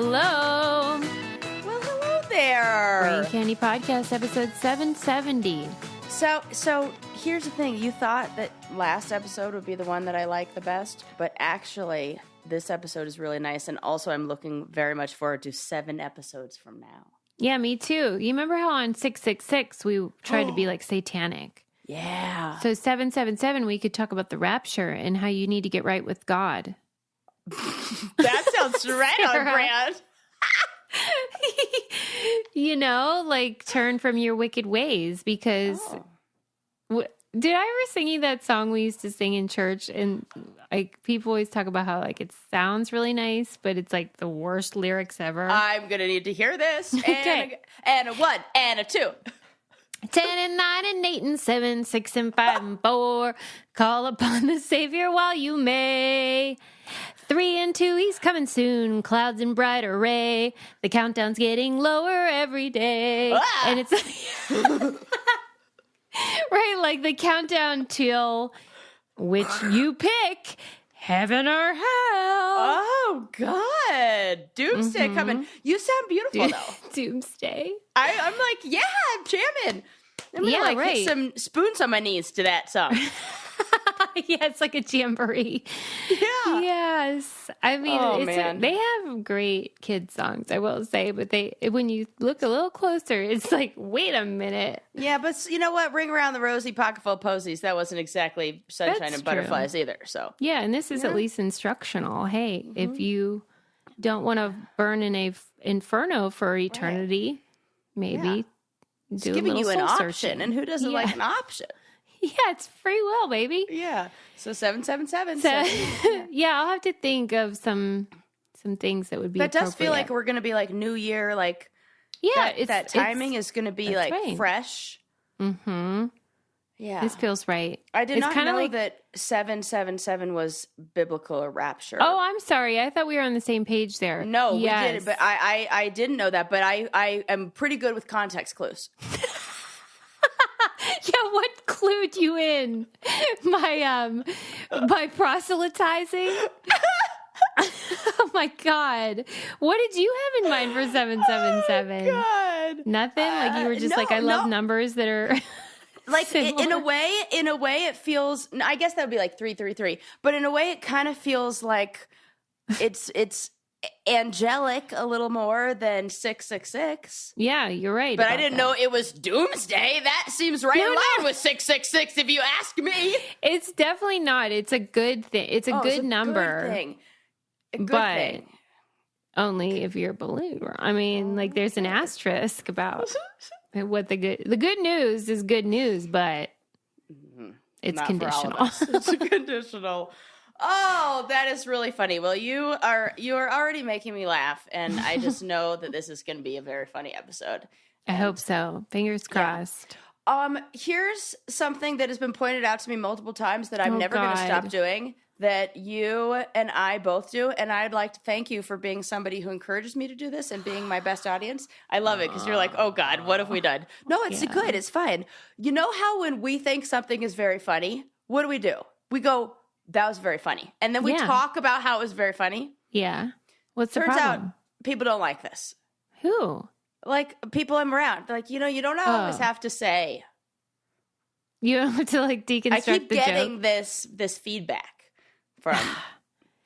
Hello. Well, hello there. Brain Candy Podcast, episode 770. So here's the thing. You thought that last episode would be the one that I like the best, but actually this episode is really nice, and also I'm looking very much forward to 7 episodes from now. Yeah, me too. You remember how on 666 we tried to be like satanic? Yeah. So 777 we could talk about the rapture and how you need to get right with God. That sounds right on brand. You know, like turn from your wicked ways because did I ever sing you that song we used to sing in church? And like people always talk about how like it sounds really nice, but it's like the worst lyrics ever. I'm going to need to hear this. Okay. And a 1 and a 2. 10 and 9 and 8 and 7, 6 and 5 and 4. Call upon the Savior while you may. 3 and 2, he's coming soon. Clouds in bright array. The countdown's getting lower every day. Ah! And it's right, like the countdown till which you pick, heaven or hell. Oh, God. Doomsday coming. You sound beautiful, though. Doomsday. I'm like, yeah, I'm jamming. I'm going to hit some spoons on my knees to that song. Yeah, it's like a jamboree. Yeah. Yes. I mean, they have great kid songs, I will say, but when you look a little closer, it's like, wait a minute. Yeah, but you know what? Ring Around the Rosie, Pocket Full of Posies, that wasn't exactly sunshine That's and butterflies true. either. So Yeah, and this is at least instructional. Hey, if you don't want to burn in a inferno for eternity, maybe do giving a little you an soul option. searching. And who doesn't like an option? Yeah, it's free will, baby. Yeah. So 777. Yeah, I'll have to think of some things that would be That does feel appropriate. like we're going to be like New Year, like that timing is going to be like right. fresh. Mm-hmm. Yeah. This feels right. I did It's not kinda know like, that 777 was biblical or rapture. Oh, I'm sorry. I thought we were on the same page there. No, Yes. we didn't, but I didn't know that, but I am pretty good with context clues. Yeah, what clued you in? My proselytizing? Oh my God. What did you have in mind for 777? Oh, God. Nothing? Like you were just like, I love numbers that are like similar. in a way it feels, I guess that would be like 333, but in a way it kind of feels like it's angelic a little more than 666. Yeah, you're right. But I didn't know it was doomsday. That seems right in line with 666 if you ask me. It's definitely not. It's a good thing. It's a good number. Good thing. A good But thing. only if you're a believer. I mean, like there's an asterisk about what the good news is good news, but it's Not conditional. for all of us. It's conditional. Oh, that is really funny. Well, you are already making me laugh, and I just know that this is going to be a very funny episode. I hope so. Fingers crossed. Here's something that has been pointed out to me multiple times that I'm Oh, never going to God. stop doing, that you and I both do, and I'd like to thank you for being somebody who encourages me to do this and being my best audience. I love it because you're like, oh God, what have we done? No, it's good. It's fine. You know how when we think something is very funny, what do? We go, that was very funny. And then we talk about how it was very funny. Yeah. What's the Turns problem? out people don't like this. Who? Like people I'm around. They're like, you don't always have to say. You don't have to like deconstruct I keep the getting joke. this feedback from,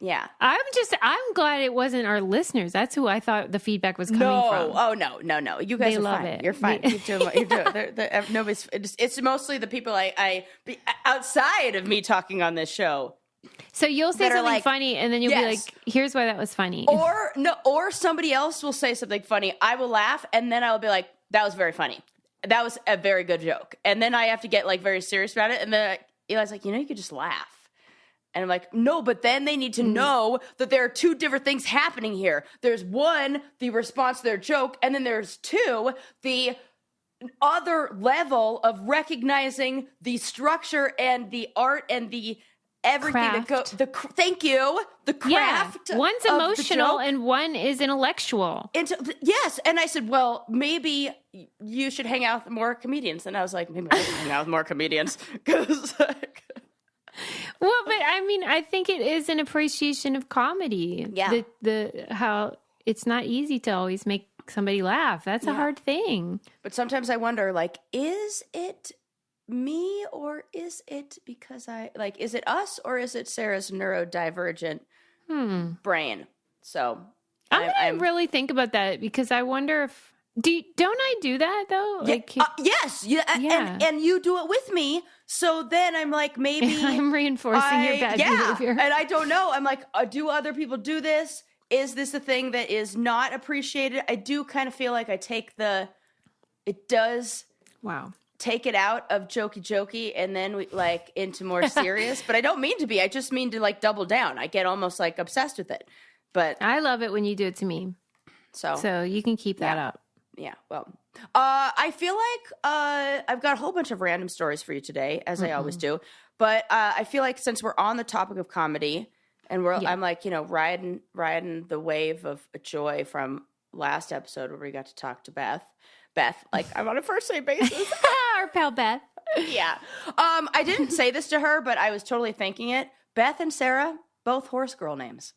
yeah. I'm glad it wasn't our listeners. That's who I thought the feedback was coming from. Oh, no. You guys They are love fine. it. You're fine. Keep doing what you're doing. Nobody's. It's mostly the people I outside of me talking on this show. So you'll say that are something like, funny, and then you'll be like, "Here's why that was funny." Or somebody else will say something funny. I will laugh, and then I'll be like, "That was very funny. That was a very good joke." And then I have to get like very serious about it. And then Eli's like, you could just laugh. And I'm like, no, but then they need to know that there are 2 different things happening here. There's 1, the response to their joke, and then there's 2, the other level of recognizing the structure and the art and the everything Craft. that goes. Thank you. The craft. Yeah. One's of the emotional joke. and one is intellectual. Yes, and I said, well, maybe you should hang out with more comedians. And I was like, maybe I should hang out with more comedians because. Well, but I mean, I think it is an appreciation of comedy. Yeah. How it's not easy to always make somebody laugh. That's a hard thing. But sometimes I wonder, like, is it me or is it because is it us or is it Sarah's neurodivergent brain? So I'm going to really think about that because I wonder if, don't I do that though? Like, yes. Yeah. And you do it with me. So then I'm like, maybe I'm reinforcing your bad behavior. And I don't know. I'm like, do other people do this? Is this a thing that is not appreciated? I do kind of feel like I take it does take it out of jokey and then we like into more serious, but I don't mean to be. I just mean to like double down. I get almost like obsessed with it. But I love it when you do it to me. So you can keep that up. Yeah. Well, I feel like I've got a whole bunch of random stories for you today, as I always do. But I feel like since we're on the topic of comedy, and I'm like, riding the wave of joy from last episode where we got to talk to Beth. Like I'm on a first name basis. Our pal Beth. Yeah. I didn't say this to her, but I was totally thinking it. Beth and Sarah, both horse girl names.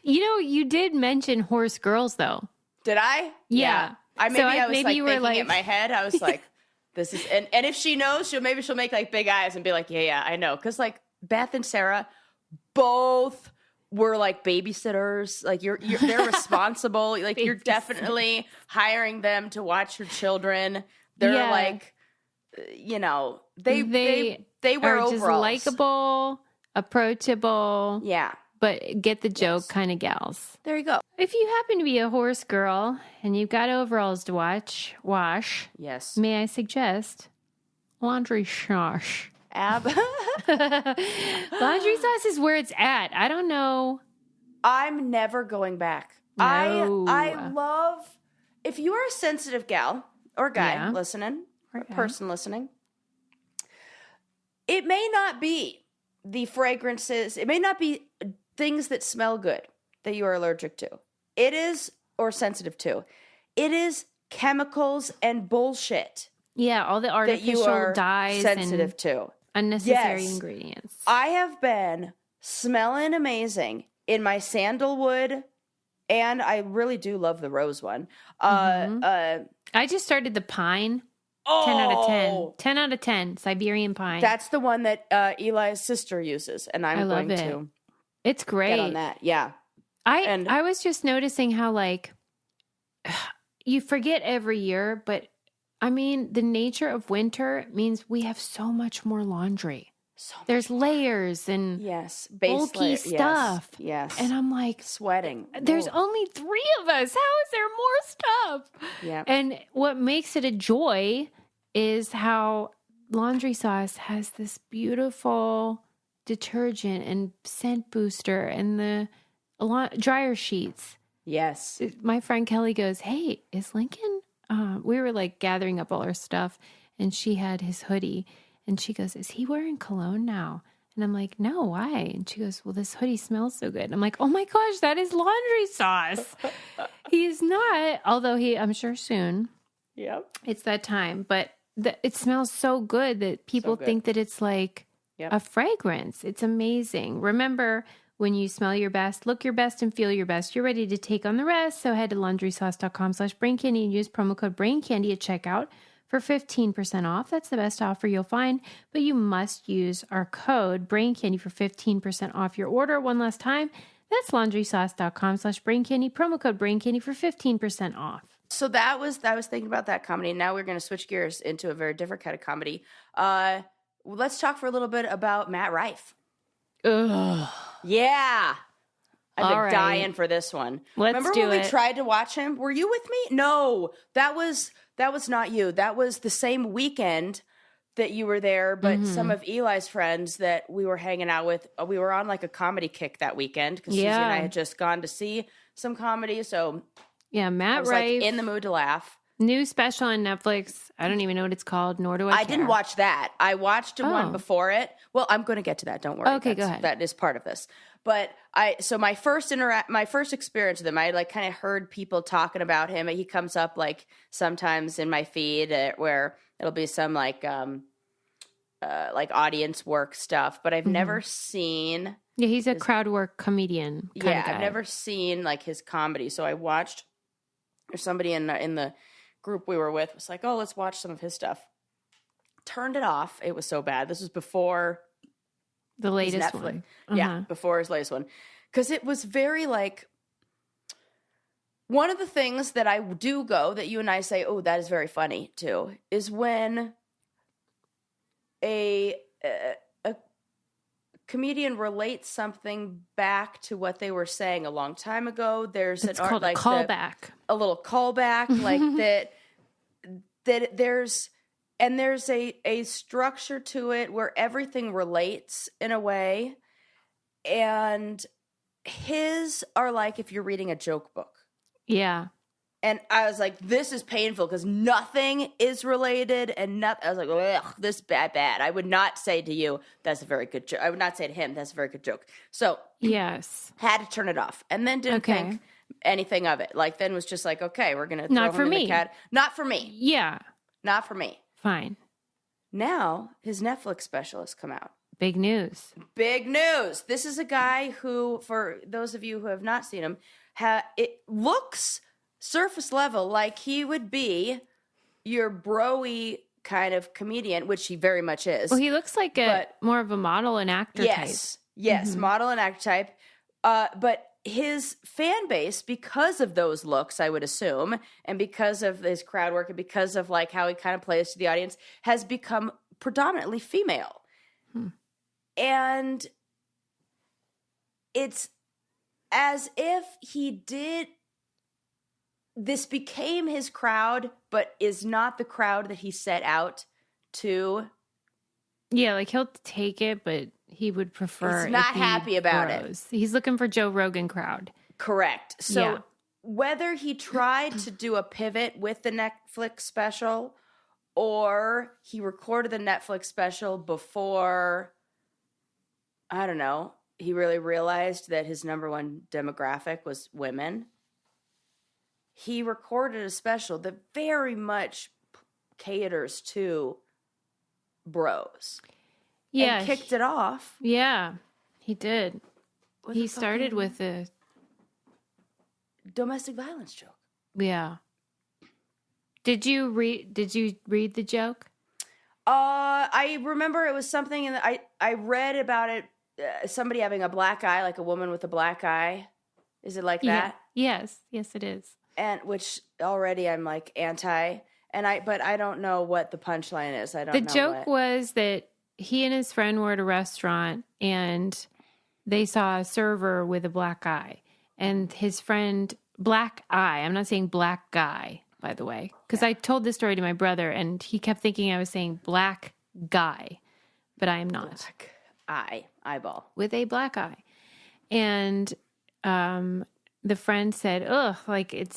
You did mention horse girls though. Did I? Yeah. I was like you were thinking like in my head. I was like, this is, and if she knows, she'll make like big eyes and be like, yeah, I know. Cause like Beth and Sarah both were like babysitters. Like they're responsible. Like you're definitely hiring them to watch your children. They're like, they wear are overalls. Just likable, approachable. Yeah. But get the joke kind of gals. There you go. If you happen to be a horse girl and you've got overalls to wash. Yes. May I suggest laundry sauce? Laundry sauce is where it's at. I don't know. I'm never going back. No. I love, if you are a sensitive gal or guy listening, or person listening, it may not be the fragrances, it may not be things that smell good that you are allergic to. It is, or sensitive to. It is chemicals and bullshit. Yeah, all the artificial dyes sensitive and to. Unnecessary ingredients. I have been smelling amazing in my sandalwood, and I really do love the rose one. I just started the pine. 10 out of 10. 10 out of 10. Siberian pine. That's the one that Eli's sister uses, and I'm going to. It's great. Get on that. Yeah. I was just noticing how like you forget every year, but I mean the nature of winter means we have so much more laundry. There's layers and bulky stuff. Yes. And I'm like sweating. There's only 3 of us. How is there more stuff? Yeah. And what makes it a joy is how laundry sauce has this beautiful detergent and scent booster and the dryer sheets. Yes. My friend Kelly goes, "Hey, is Lincoln?" We were like gathering up all our stuff, and she had his hoodie, and she goes, "Is he wearing cologne now?" And I'm like, "No, why?" And she goes, "Well, this hoodie smells so good." And I'm like, "Oh my gosh, that is laundry sauce." He's not, although I'm sure soon. Yep. It's that time, but it smells so good that people think that it's like a fragrance. It's amazing. Remember, when you smell your best, look your best, and feel your best, you're ready to take on the rest. So head to laundrysauce.com/braincandy and use promo code braincandy at checkout for 15% off. That's the best offer you'll find, but you must use our code braincandy for 15% off your order. One last time, that's laundrysauce.com/braincandy, promo code braincandy for 15% off. So I was thinking about that comedy. Now we're going to switch gears into a very different kind of comedy. Let's talk for a little bit about Matt Rife. Ugh. Yeah. I've been right. dying for this one. Remember do when it. we tried to watch him? Were you with me? No, that was not you. That was the same weekend that you were there, but some of Eli's friends that we were hanging out with, we were on like a comedy kick that weekend because Susie and I had just gone to see some comedy. So Matt I was Rife, like in the mood to laugh. new special on Netflix. I don't even know what it's called, nor do I care. didn't watch that. I watched one before it. Well, I'm going to get to that. Don't worry. Okay, go ahead. That is part of this. But my first experience with him, I like kind of heard people talking about him. He comes up like sometimes in my feed where it'll be some like audience work stuff, but I've never seen Yeah, he's a crowd work comedian. Yeah, I've never seen like his comedy, so I watched. Or somebody in the group we were with was like, "Oh, let's watch some of his stuff." Turned it off. It was so bad. This was before the latest Netflix. one. Yeah, before his latest one, because it was very like. One of the things that I do go that you and I say, "Oh, that is very funny," too, is when a comedian relates something back to what they were saying a long time ago. There's It's called a callback. A little callback, like that. That there's a structure to it where everything relates in a way, and his are like if you're reading a joke book. Yeah. And I was like, this is painful because nothing is related and nothing. I was like, ugh, this is bad. I would not say to you, that's a very good joke. I would not say to him, that's a very good joke. So, yes. Had to turn it off and then didn't think anything of it. Like, then was just like, okay, we're going to throw him in the cat. Not for me. Yeah. Not for me. Fine. Now, his Netflix special has come out. Big news. Big news. This is a guy who, for those of you who have not seen him, it looks surface level like he would be your bro-y kind of comedian, which he very much is. Well, he looks like more of a model and actor type. Yes, model and actor type. But his fan base, because of those looks, I would assume, and because of his crowd work and because of like how he kind of plays to the audience, has become predominantly female. And it's as if this became his crowd, but is not the crowd that he set out to. Yeah, like he'll take it, but he would prefer. He's not happy about it. He's looking for Joe Rogan crowd. Correct. So whether he tried to do a pivot with the Netflix special or he recorded the Netflix special before, I don't know, he really realized that his number one demographic was women. He recorded a special that very much caters to bros. Yeah. And kicked it off. Yeah, he did. He started with a domestic violence joke. Yeah. Did you read the joke? I remember it was something I read about it. Somebody having a black eye, like a woman with a black eye. Is it like that? Yes, it is. And which already I'm like anti, but I don't know what the punchline is. I don't know. The joke was that he and his friend were at a restaurant and they saw a server with a black eye, and his friend, black eye. I'm not saying black guy, by the way, because I told this story to my brother and he kept thinking I was saying black guy, but I am not. Black eye, eyeball with a black eye, and the friend said, ugh, like it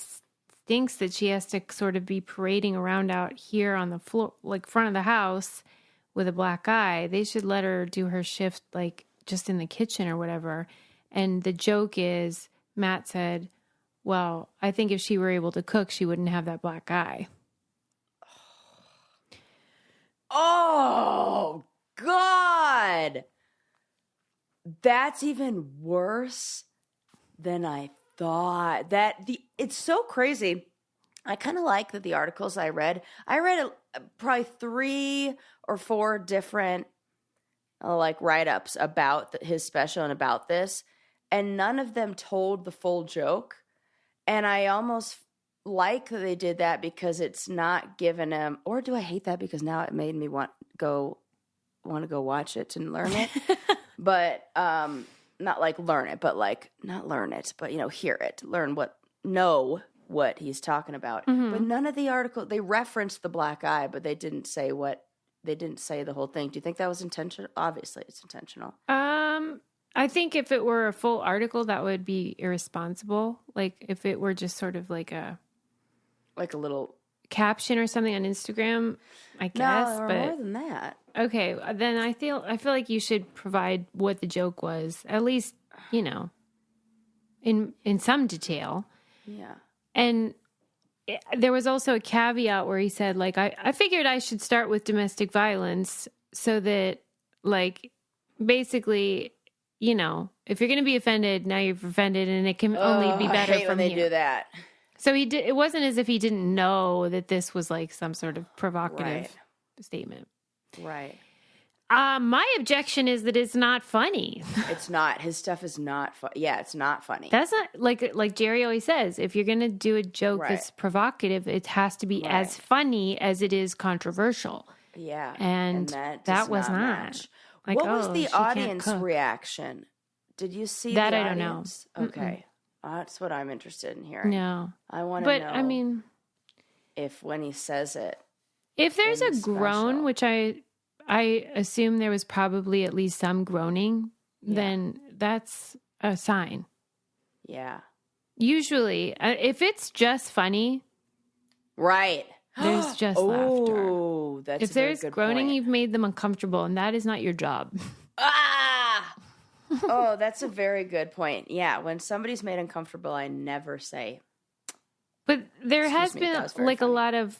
stinks that she has to sort of be parading around out here on the floor, like front of the house with a black eye. They should let her do her shift, like just in the kitchen or whatever. And the joke is, Matt said, well, I think if she were able to cook, she wouldn't have that black eye. Oh, God. That's even worse than I thought. It's so crazy. I kind of like that the articles I read probably 3 or 4 different like write-ups about his special and about this, and none of them told the full joke. And I almost like that they did that because it's not giving him, or do I hate that because now it made me want to go watch it and learn it. But not like learn it, but like not learn it, but hear it, know what he's talking about. Mm-hmm. But none of the article, they referenced the black eye, but they didn't say the whole thing. Do you think that was intentional? Obviously it's intentional. I think if it were a full article, that would be irresponsible. Like if it were just sort of like a little caption or something on Instagram, I guess. No, but more than that. Okay, then I feel like you should provide what the joke was, at least, in some detail. Yeah. And there was also a caveat where he said, like, I figured I should start with domestic violence so that, like, basically you know, if you're going to be offended, now you've offended, and it can only be better I hate from when they here. do that. So he did. It wasn't as if he didn't know that this was like some sort of provocative statement. Right. My objection is that it's not funny. It's not. His stuff is not funny. Yeah, it's not funny. That's not like Jerry always says, if you're going to do a joke Right. that's provocative, it has to be as funny as it is controversial. Yeah. And that was not. match. Like, What was oh, the she can't audience cook. reaction? Did you see That the I don't know. audience? Okay. That's what I'm interested in hearing. No. I want to know But I mean, if when he says it. if there's in a the groan, special. which I assume there was probably at least some groaning, then that's a sign. Yeah. Usually, if it's just funny, Right. there's just laughter. Oh, that's If a very there's good groaning, point. you've made them uncomfortable, and that is not your job. Ah! Oh, that's a very good point. Yeah, when somebody's made uncomfortable, I never say. But there has Excuse me, that been was very like funny. a lot of,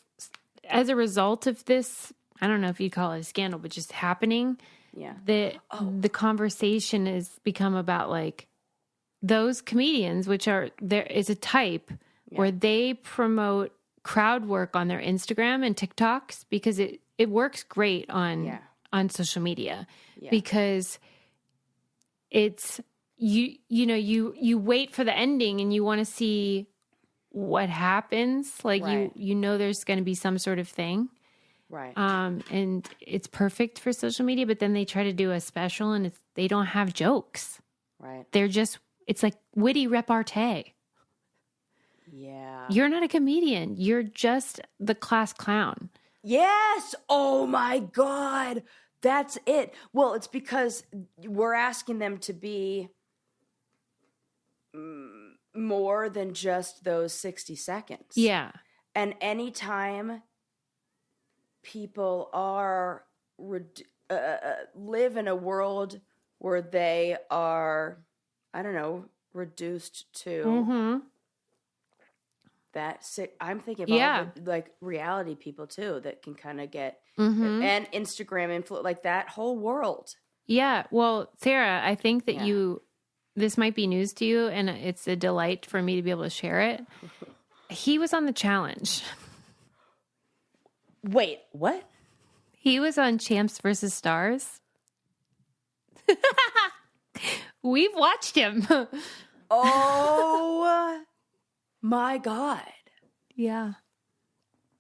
as a result of this, I don't know if you'd call it a scandal, but just happening, Yeah. the conversation has become about like those comedians, which are, there is a type where they promote crowd work on their Instagram and TikToks because it works great on social media because it's, you know, you wait for the ending and you want to see what happens. Like you know, there's going to be some sort of thing. Right. And it's perfect for social media, but then they try to do a special and they don't have jokes. Right. They're just, it's like witty repartee. Yeah. You're not a comedian. You're just the class clown. Yes. Oh my God. That's it. Well, it's because we're asking them to be more than just those 60 seconds. Yeah. And anytime people are live in a world where they are, I don't know, reduced to that. I'm thinking of all the, like reality people too that can kind of get and Instagram influence, like that whole world. Yeah. Well, Sarah, I think that this might be news to you, and it's a delight for me to be able to share it. He was on the challenge. Wait, what? He was on Champs versus Stars. We've watched him. Oh my God. Yeah.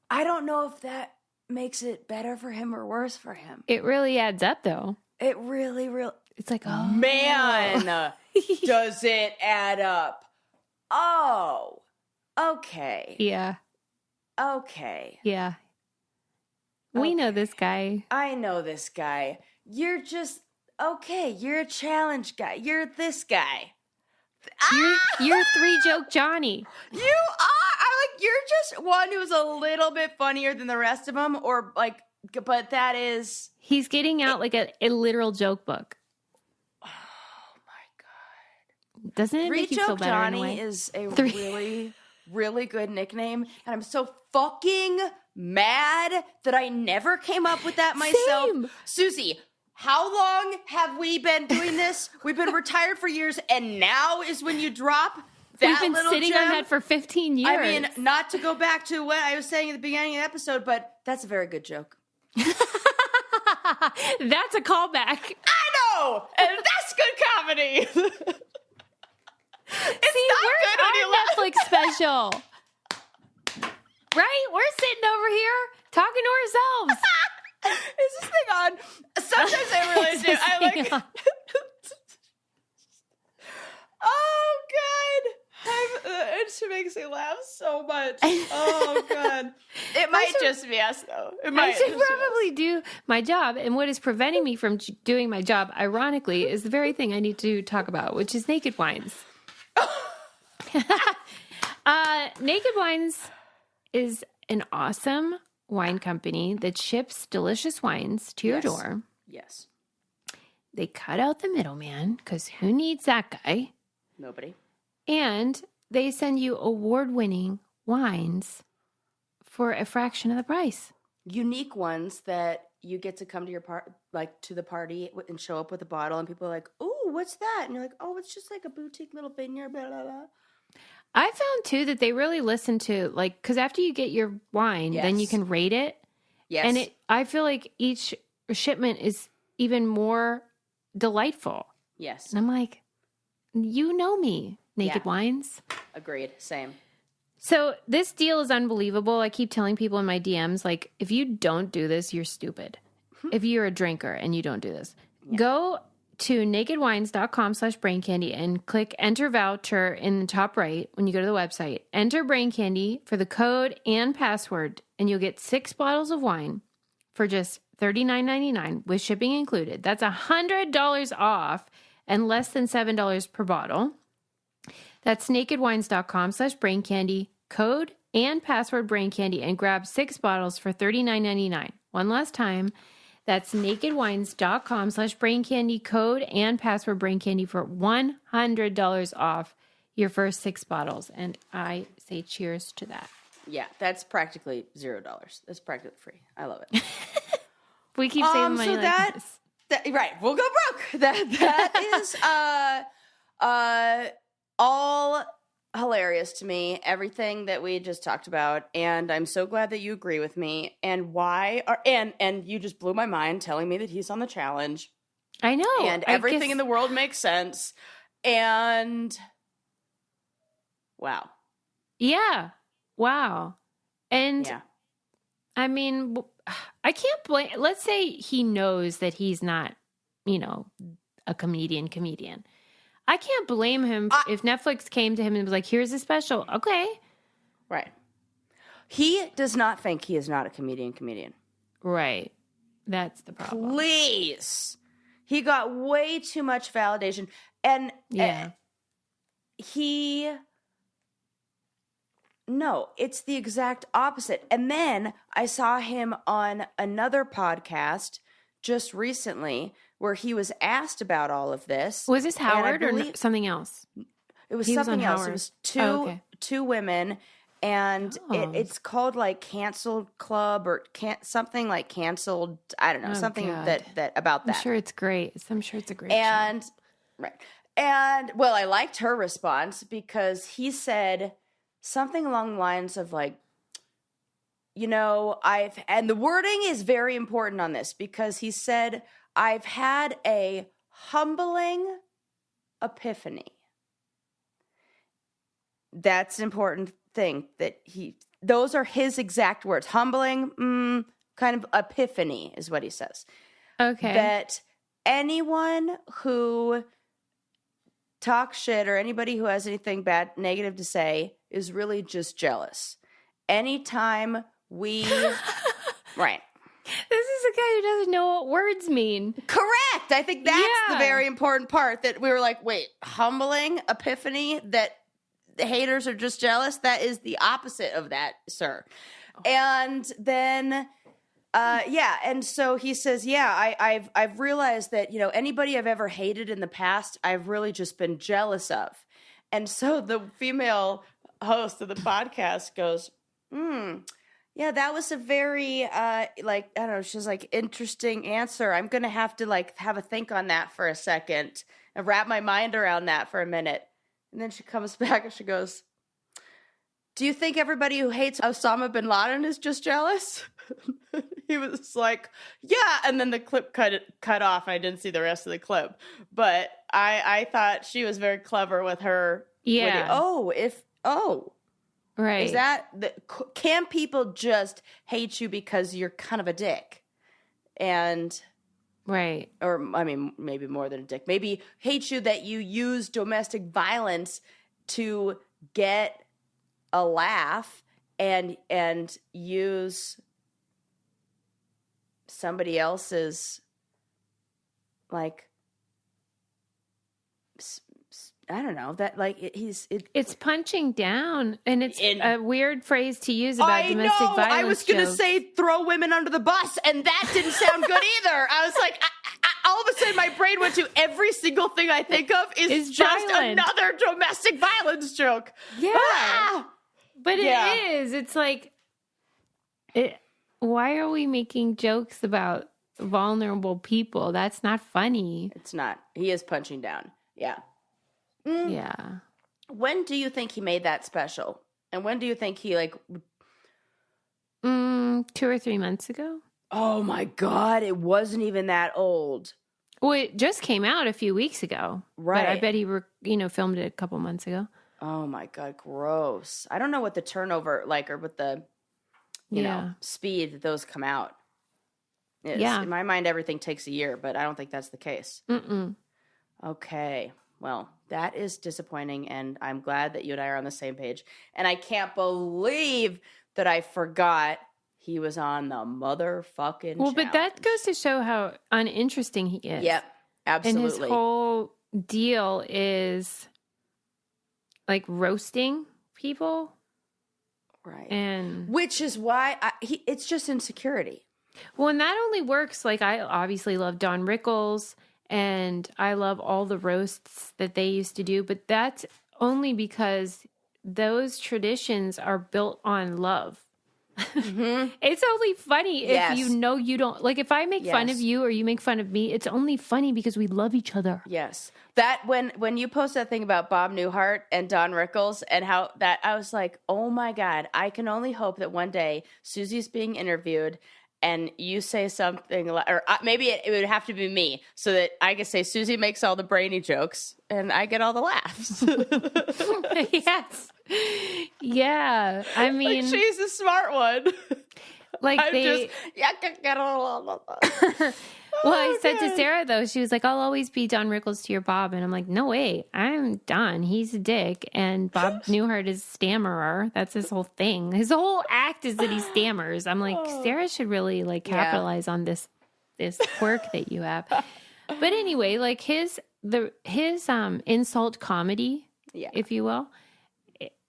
I don't know if that makes it better for him or worse for him. It really adds up, though. It really, It's like, oh. Man, does it add up? Oh, okay. Yeah. Okay. Yeah. We know this guy. I know this guy. You're just, okay, you're a challenge guy. You're this guy. You're Three Joke Johnny. You are. I'm like, you're just one who's a little bit funnier than the rest of them, or like, but that is. He's getting out like a literal joke book. Oh my God. Doesn't it Three make you feel Joke better in a Johnny way? is a really, really good nickname. And I'm so fucking mad that I never came up with that myself. Same. Susie, how long have we been doing this? We've been retired for years, and now is when you drop that We've been little sitting gem? on that for 15 years. I mean, not to go back to what I was saying at the beginning of the episode, but that's a very good joke. That's a callback. I know! And that's good comedy! Where's our Netflix special? Right? We're sitting over here talking to ourselves. Is this thing on? Sometimes I really do. I like. Oh God! It makes me laugh so much. Oh God! It might just be us, though. It might. I should probably do my job, and what is preventing me from doing my job, ironically, is the very thing I need to talk about, which is Naked Wines. Naked Wines is an awesome wine company that ships delicious wines to your door. Yes. They cut out the middleman because who needs that guy? Nobody. And they send you award-winning wines for a fraction of the price. Unique ones that you get to come to your to the party and show up with a bottle, and people are like, "Ooh, what's that? And you're like, oh, it's just like a boutique little vineyard, blah, blah, blah. I found too that they really listen to like, because after you get your wine, then you Yes. can rate it. Yes. And I feel like each shipment is even more delightful. Yes. And I'm like, you know me, Naked Yeah. Wines. Agreed. Same. So this deal is unbelievable. I keep telling people in my DMs, like, if you don't do this, you're stupid. If you're a drinker and you don't do this, go to nakedwines.com/braincandy and click enter voucher in the top right when you go to the website. Enter Brain Candy for the code and password, and you'll get 6 bottles of wine for just $39.99 with shipping included. That's $100 off and less than $7 per bottle. That's nakedwines.com/braincandy, code and password braincandy, and grab 6 bottles for $39.99. One last time. That's nakedwines.com/braincandy, code and password braincandy for $100 off your first 6 bottles. And I say cheers to that. Yeah, that's practically $0. That's practically free. I love it. We keep saving money so like that, this. right, we'll go broke. That is all hilarious to me. Everything that we just talked about, and I'm so glad that you agree with me. And and you just blew my mind telling me that he's on the challenge. I know. And everything in the world makes sense. And wow. Yeah. Wow. And Yeah. I mean, I can't blame. Let's say he knows that he's not, a comedian. I can't blame him if Netflix came to him and was like, here's a special. Okay. Right. He does not think he is not a comedian. Right. That's the problem. Please. He got way too much validation. And Yeah. no, it's the exact opposite. And then I saw him on another podcast just recently where he was asked about all of this. Was this Howard or believe- something else? It was He was something on else. Howard. It was two women, and Oh. it's called like Canceled Club or something like canceled. I don't know, Oh, something God. that about I'm that. sure it's great. I'm sure it's a great show. And right. And well, I liked her response because he said something along the lines of like, and the wording is very important on this because he said, I've had a humbling epiphany. That's an important thing that those are his exact words. Humbling, kind of epiphany is what he says. Okay. That anyone who talks shit or anybody who has anything negative to say is really just jealous. Anytime we, right. This is a guy who doesn't know what words mean. Correct. I think that's the Yeah. very important part that we were like, wait, humbling epiphany that the haters are just jealous. That is the opposite of that, sir. And then, and so he says, I've realized that, anybody I've ever hated in the past, I've really just been jealous of. And so the female host of the podcast goes, yeah, that was a very, I don't know, she's like, interesting answer. I'm going to have to have a think on that for a second and wrap my mind around that for a minute. And then she comes back and she goes, do you think everybody who hates Osama bin Laden is just jealous? He was like, yeah. And then the clip cut off. I didn't see the rest of the clip. But I thought she was very clever with her. Yeah. Right. Is can people just hate you because you're kind of a dick? And Right. or I mean, maybe more than a dick. Maybe hate you that you use domestic violence to get a laugh and use somebody else's I don't know, that it's punching down, and it's a weird phrase to use about domestic violence. I was going to say throw women under the bus, and that didn't sound good either. I was like, all of a sudden my brain went to every single thing I think of is just violent. another domestic violence joke. Yeah. Ah! But it is. It's like, why are we making jokes about vulnerable people. That's not funny. It's not. He is punching down. Yeah. Yeah. When do you think he made that special? And when do you think he 2 or 3 months ago. Oh my God, it wasn't even that old. Well, it just came out a few weeks ago. Right. But I bet he, filmed it a couple months ago. Oh my God, gross. I don't know what the turnover or what the, speed that those come out is. Yeah. In my mind, everything takes a year, but I don't think that's the case. Mm-mm. Okay. Well, that is disappointing, and I'm glad that you and I are on the same page. And I can't believe that I forgot he was on the motherfucking Well, but that challenge. goes to show how uninteresting he is. Yep, absolutely. And his whole deal is roasting people. Right. And which is why it's just insecurity. Well, and that only works. I obviously love Don Rickles and I love all the roasts that they used to do, but that's only because those traditions are built on love. Mm-hmm. It's only funny if you don't if I make fun of you or you make fun of me, it's only funny because we love each other. Yes. That when you post that thing about Bob Newhart and Don Rickles and how that, I was like, oh my God, I can only hope that one day Susie's being interviewed and you say something or maybe it would have to be me so that I can say Susie makes all the brainy jokes and I get all the laughs. Yes. Yeah. I mean, she's a smart one. Well, I said to Sarah, though, she was like, I'll always be Don Rickles to your Bob. And I'm like, no way. I'm Don. He's a dick. And Bob Newhart is stammerer. That's his whole thing. His whole act is that he stammers. I'm like, Sarah should really capitalize on this quirk that you have. But anyway, his insult comedy, if you will,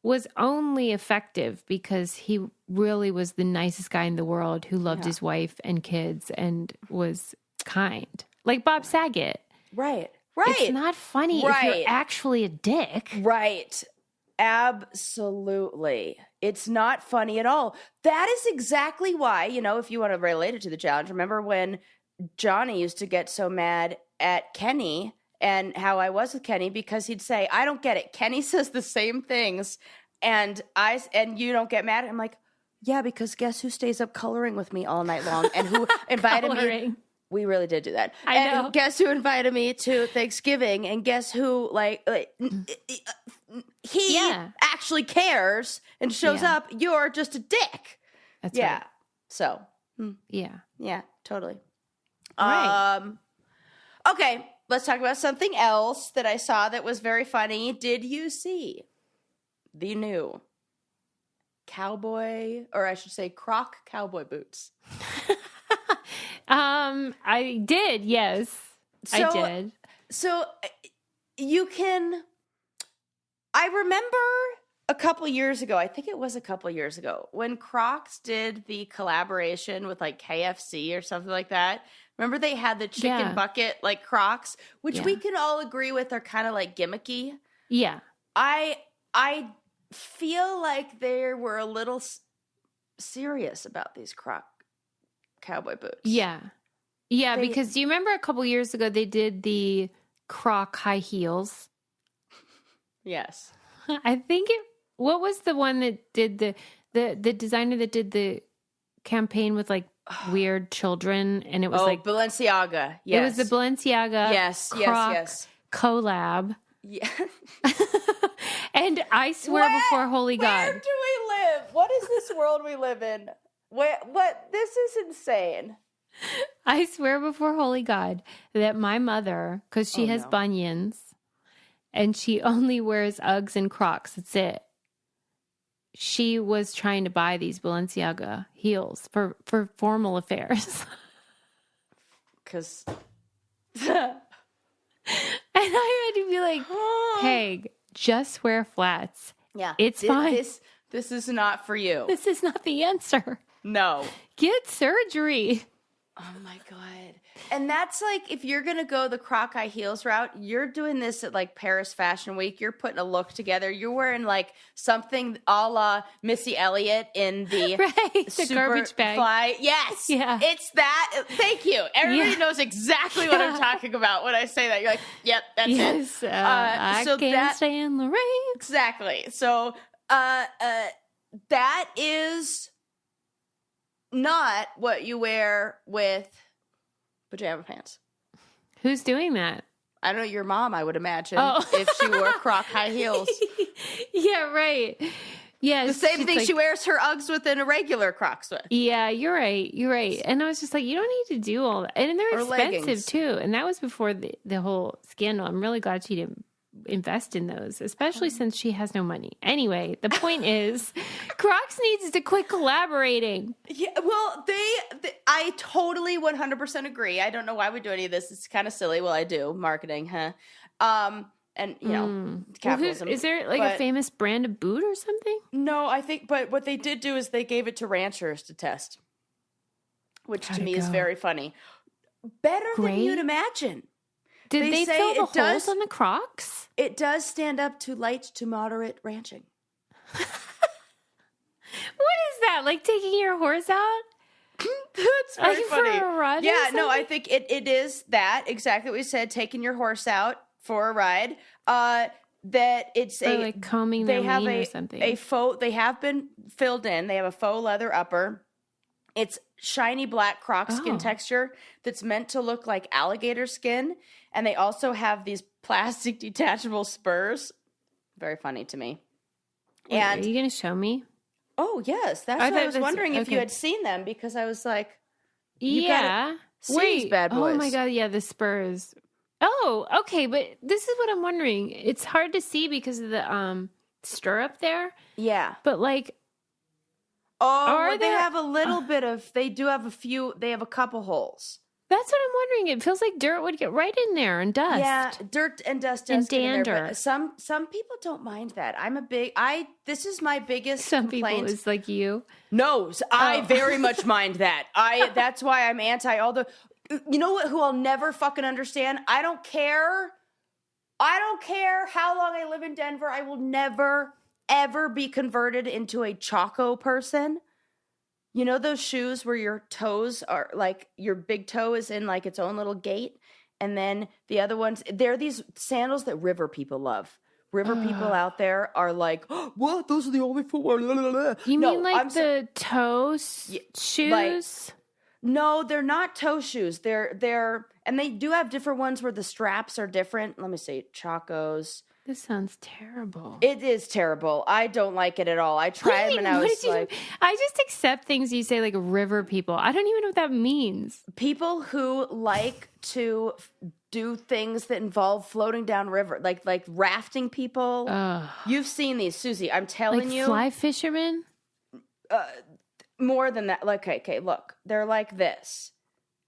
was only effective because he really was the nicest guy in the world who loved his wife and kids and was kind. Like Bob Saget. Right. It's not funny if you're actually a dick. Right. Absolutely. It's not funny at all. That is exactly why, if you want to relate it to the challenge, remember when Johnny used to get so mad at Kenny and how I was with Kenny because he'd say, I don't get it. Kenny says the same things and you don't get mad. I'm like, yeah, because guess who stays up coloring with me all night long and who invited me? We really did do that. I know. And guess who invited me to Thanksgiving? And guess who he actually cares and shows up. You're just a dick. That's right. So, yeah, totally. Right. Okay, let's talk about something else that I saw that was very funny. Did you see the new cowboy, or I should say Croc cowboy boots? I did, yes. I did. So you can, I remember a couple years ago, I think it was a couple years ago, when Crocs did the collaboration with KFC or something like that. Remember they had the chicken bucket Crocs, which we can all agree with are kind of gimmicky. Yeah. I feel like they were a little serious about these Croc cowboy boots. Yeah. Yeah, because do you remember a couple years ago they did the Croc high heels? Yes. I think what was the one that did the designer that did the campaign with weird children and it was Balenciaga. Yes. It was the Balenciaga Croc collab. Yeah. And I swear before holy God. Where do we live? What is this world we live in? What? This is insane. I swear before holy God that my mother, because she has bunions and she only wears Uggs and Crocs, that's it. She was trying to buy these Balenciaga heels for formal affairs. Because... And I had to be like, Peg, just wear flats. Yeah. It's fine. This is not for you. This is not the answer. No. Get surgery. Oh my God. And that's like, if you're going to go the Croc high heels route, you're doing this at like Paris Fashion Week. You're putting a look together. You're wearing like something a la Missy Elliott in the Right, the super garbage bag. fly. Yes. Yeah. It's that. Thank you. Everybody knows exactly what I'm talking about when I say that. You're like, yep, that's it. Yes, I so can't stand the rain. Exactly. So that is not what you wear with pajama pants. Who's doing that? I don't know, your mom, I would imagine, Oh. if she wore Croc high heels. Yeah, right. Yeah, The same thing she wears her Uggs with and a regular Crocs with. Yeah, you're right. You're right. And I was just like, you don't need to do all that. And they're Or expensive leggings. too. And that was before the whole scandal. I'm really glad she didn't invest in those, especially since she has no money. Anyway, the point is, Crocs needs to quit collaborating. Yeah, well, I totally 100% agree. I don't know why we do any of this. It's kind of silly. Well, I do. Marketing, huh? And, you know, capitalism. Is there like a famous brand of boot or something? No, I think, but what they did do is they gave it to ranchers to test, which to me is very funny. Better than you'd imagine. Did they say fill the it holes on the Crocs? It does stand up to light to moderate ranching. What is that? Like taking your horse out? That's very like funny. For a ride? Yeah, no, I think it is that exactly what we said. Taking your horse out for a ride. That it's or like combing their mane or something. They have been filled in. They have a faux leather upper. It's shiny black Croc skin texture that's meant to look like alligator skin. And they also have these plastic detachable spurs. Very funny to me. Wait, are you going to show me? Oh, yes. That's what I was wondering if you had seen them, because I was like, yeah. See these bad boys. Oh my God. Yeah, the spurs. Oh, okay. But this is what I'm wondering. It's hard to see because of the stirrup there. Yeah. But like, they have a little bit of, they have a couple holes. That's what I'm wondering. It feels like dirt would get right in there and dust. Yeah, dirt and dust does and get in there, dander. but some people don't mind that. This is my biggest Some complaint. people is like you. No, I very much mind that. That's why I'm anti all the, you know what, who I'll never fucking understand? I don't care how long I live in Denver. I will never, ever be converted into a Choco person. You know those shoes where your toes are like, your big toe is in like its own little gate, and then the other ones, they're these sandals that river people love. River people out there are like, oh, what? Those are the only footwear. You mean like the toe shoes? Like, no, they're not toe shoes. They're and they do have different ones where the straps are different. Let me see, Chacos. This sounds terrible. It is terrible. I don't like it at all. I tried them and I was like... I just accept things you say like river people. I don't even know what that means. People who like to do things that involve floating down river, like rafting people. You've seen these, Susie. I'm telling you. Fly fishermen? More than that. Like, okay, look. They're like this.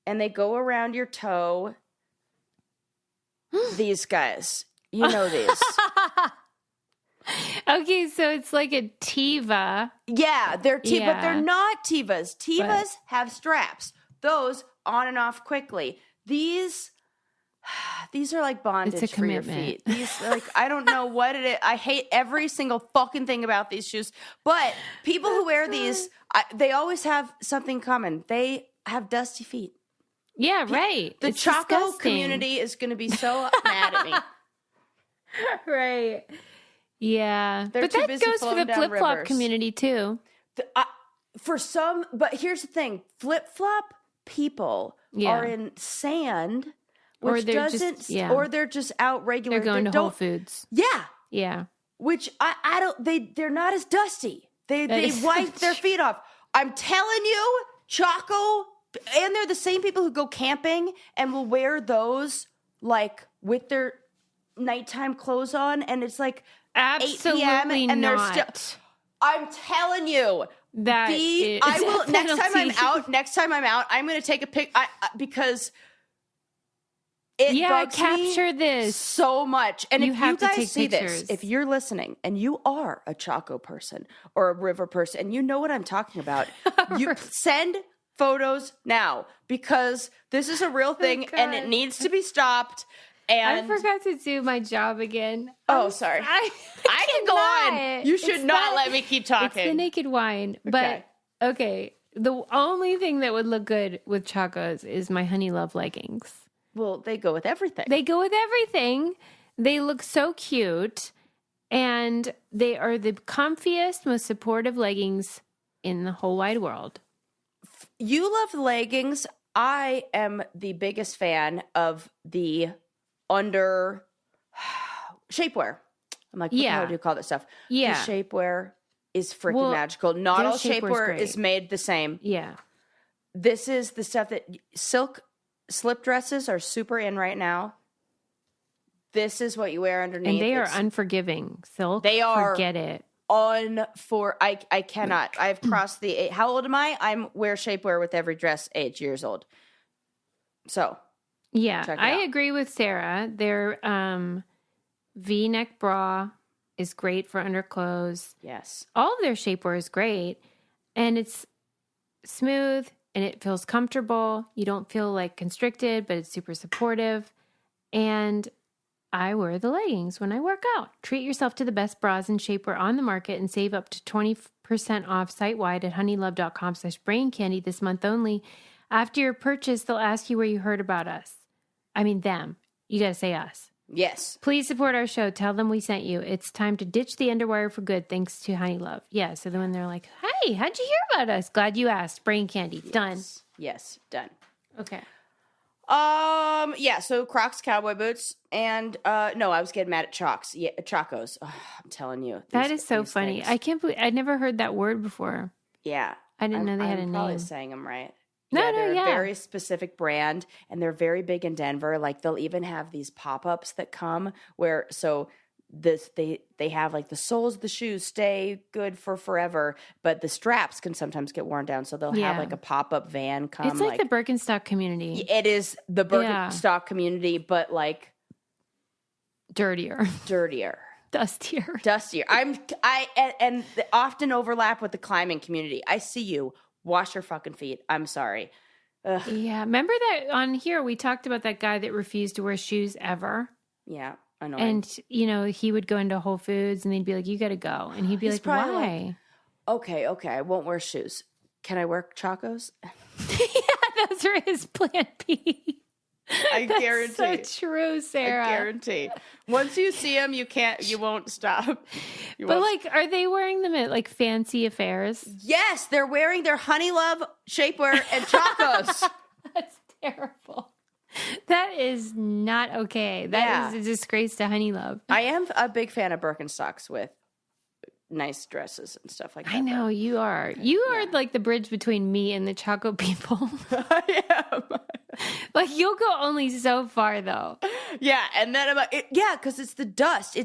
And they go around your toe. These guys. You know these. Okay, so it's like a Tiva. Yeah, they're but they're not Tivas. Tivas have straps. Those on and off quickly. These are like bondage for your feet. These, like, I don't know what it is. I hate every single fucking thing about these shoes. But people who wear these, they always have something common. They have dusty feet. Yeah, right. The Choco community is going to be so mad at me. Right. Yeah. They're but too that busy goes for the floating down flip-flop rivers. community too. But here's the thing. Flip-flop people are in sand, which or they're just out regular. They're going to Whole Foods. Yeah. Yeah. Which I don't, they're not as dusty. They wipe their feet off. I'm telling you, Choco, and they're the same people who go camping and will wear those like with their nighttime clothes on, and it's like Absolutely 8 p.m. and not. they're still. I'm telling you that I will next time I'm out. I'm going to take a pic because it bugs capture me this so much. And you if you guys see pictures. this, if you're listening and you are a Choco person or a river person, and you know what I'm talking about, you send photos now because this is a real thing and it needs to be stopped. And I forgot to do my job again. Oh, sorry. I can go on. You should not let me keep talking. It's the naked wine. But, okay, the only thing that would look good with Chacos is my Honey Love leggings. Well, they go with everything. They go with everything. They look so cute. And they are the comfiest, most supportive leggings in the whole wide world. You love leggings. I am the biggest fan of the under shapewear. I'm like, what the hell do you call that stuff? Yeah. The shapewear is freaking magical. Not all shapewear great. is made the same. Yeah. This is the stuff that silk slip dresses are super in right now. This is what you wear underneath. And they are unforgiving. Silk. They are. Forget it. I cannot. I've crossed the eight. How old am I? I'm wear shapewear with every dress 8 years old. So. Yeah, I agree with Sarah. Their V-neck bra is great for underclothes. Yes. All of their shapewear is great. And it's smooth and it feels comfortable. You don't feel like constricted, but it's super supportive. And I wear the leggings when I work out. Treat yourself to the best bras and shapewear on the market and save up to 20% off site-wide at honeylove.com/braincandy this month only. After your purchase, they'll ask you where you heard about us. I mean, them. You got to say us. Yes. Please support our show. Tell them we sent you. It's time to ditch the underwire for good thanks to Honey Love. Yeah, so then when they're like, hey, how'd you hear about us? Glad you asked. Brain Candy. Yes. Done. Yes, done. Okay. Yeah, so Crocs cowboy boots and no, I was getting mad at Chacos. Oh, I'm telling you. That is so funny. Things. I can't believe I'd never heard that word before. Yeah. I didn't know they had a I'm name. probably saying them right. They're a very specific brand and they're very big in Denver. Like they'll even have these pop-ups that come where they have like the soles of the shoes stay good for forever, but the straps can sometimes get worn down. So they'll have like a pop-up van come. It's like the Birkenstock community. It is the Birkenstock community, but like dirtier, dustier. And often overlap with the climbing community. I see you. Wash your fucking feet. I'm sorry. Ugh. Yeah. Remember that on here we talked about that guy that refused to wear shoes ever? Yeah. Annoying. And, he would go into Whole Foods and they'd be like, you got to go. And he'd be like, why? Okay. I won't wear shoes. Can I wear Chacos? Yeah, those are his plan B. I guarantee. That's so true, Sarah. I guarantee. Once you see them, you won't stop. Are they wearing them at like fancy affairs? Yes, they're wearing their Honey Love shapewear and Chacos. That's terrible. That is not okay. That is a disgrace to Honey Love. I am a big fan of Birkenstocks with nice dresses and stuff like that. I know you are. You are like the bridge between me and the Choco people. I am. Like you'll go only so far though. Yeah, and then because it's the dust.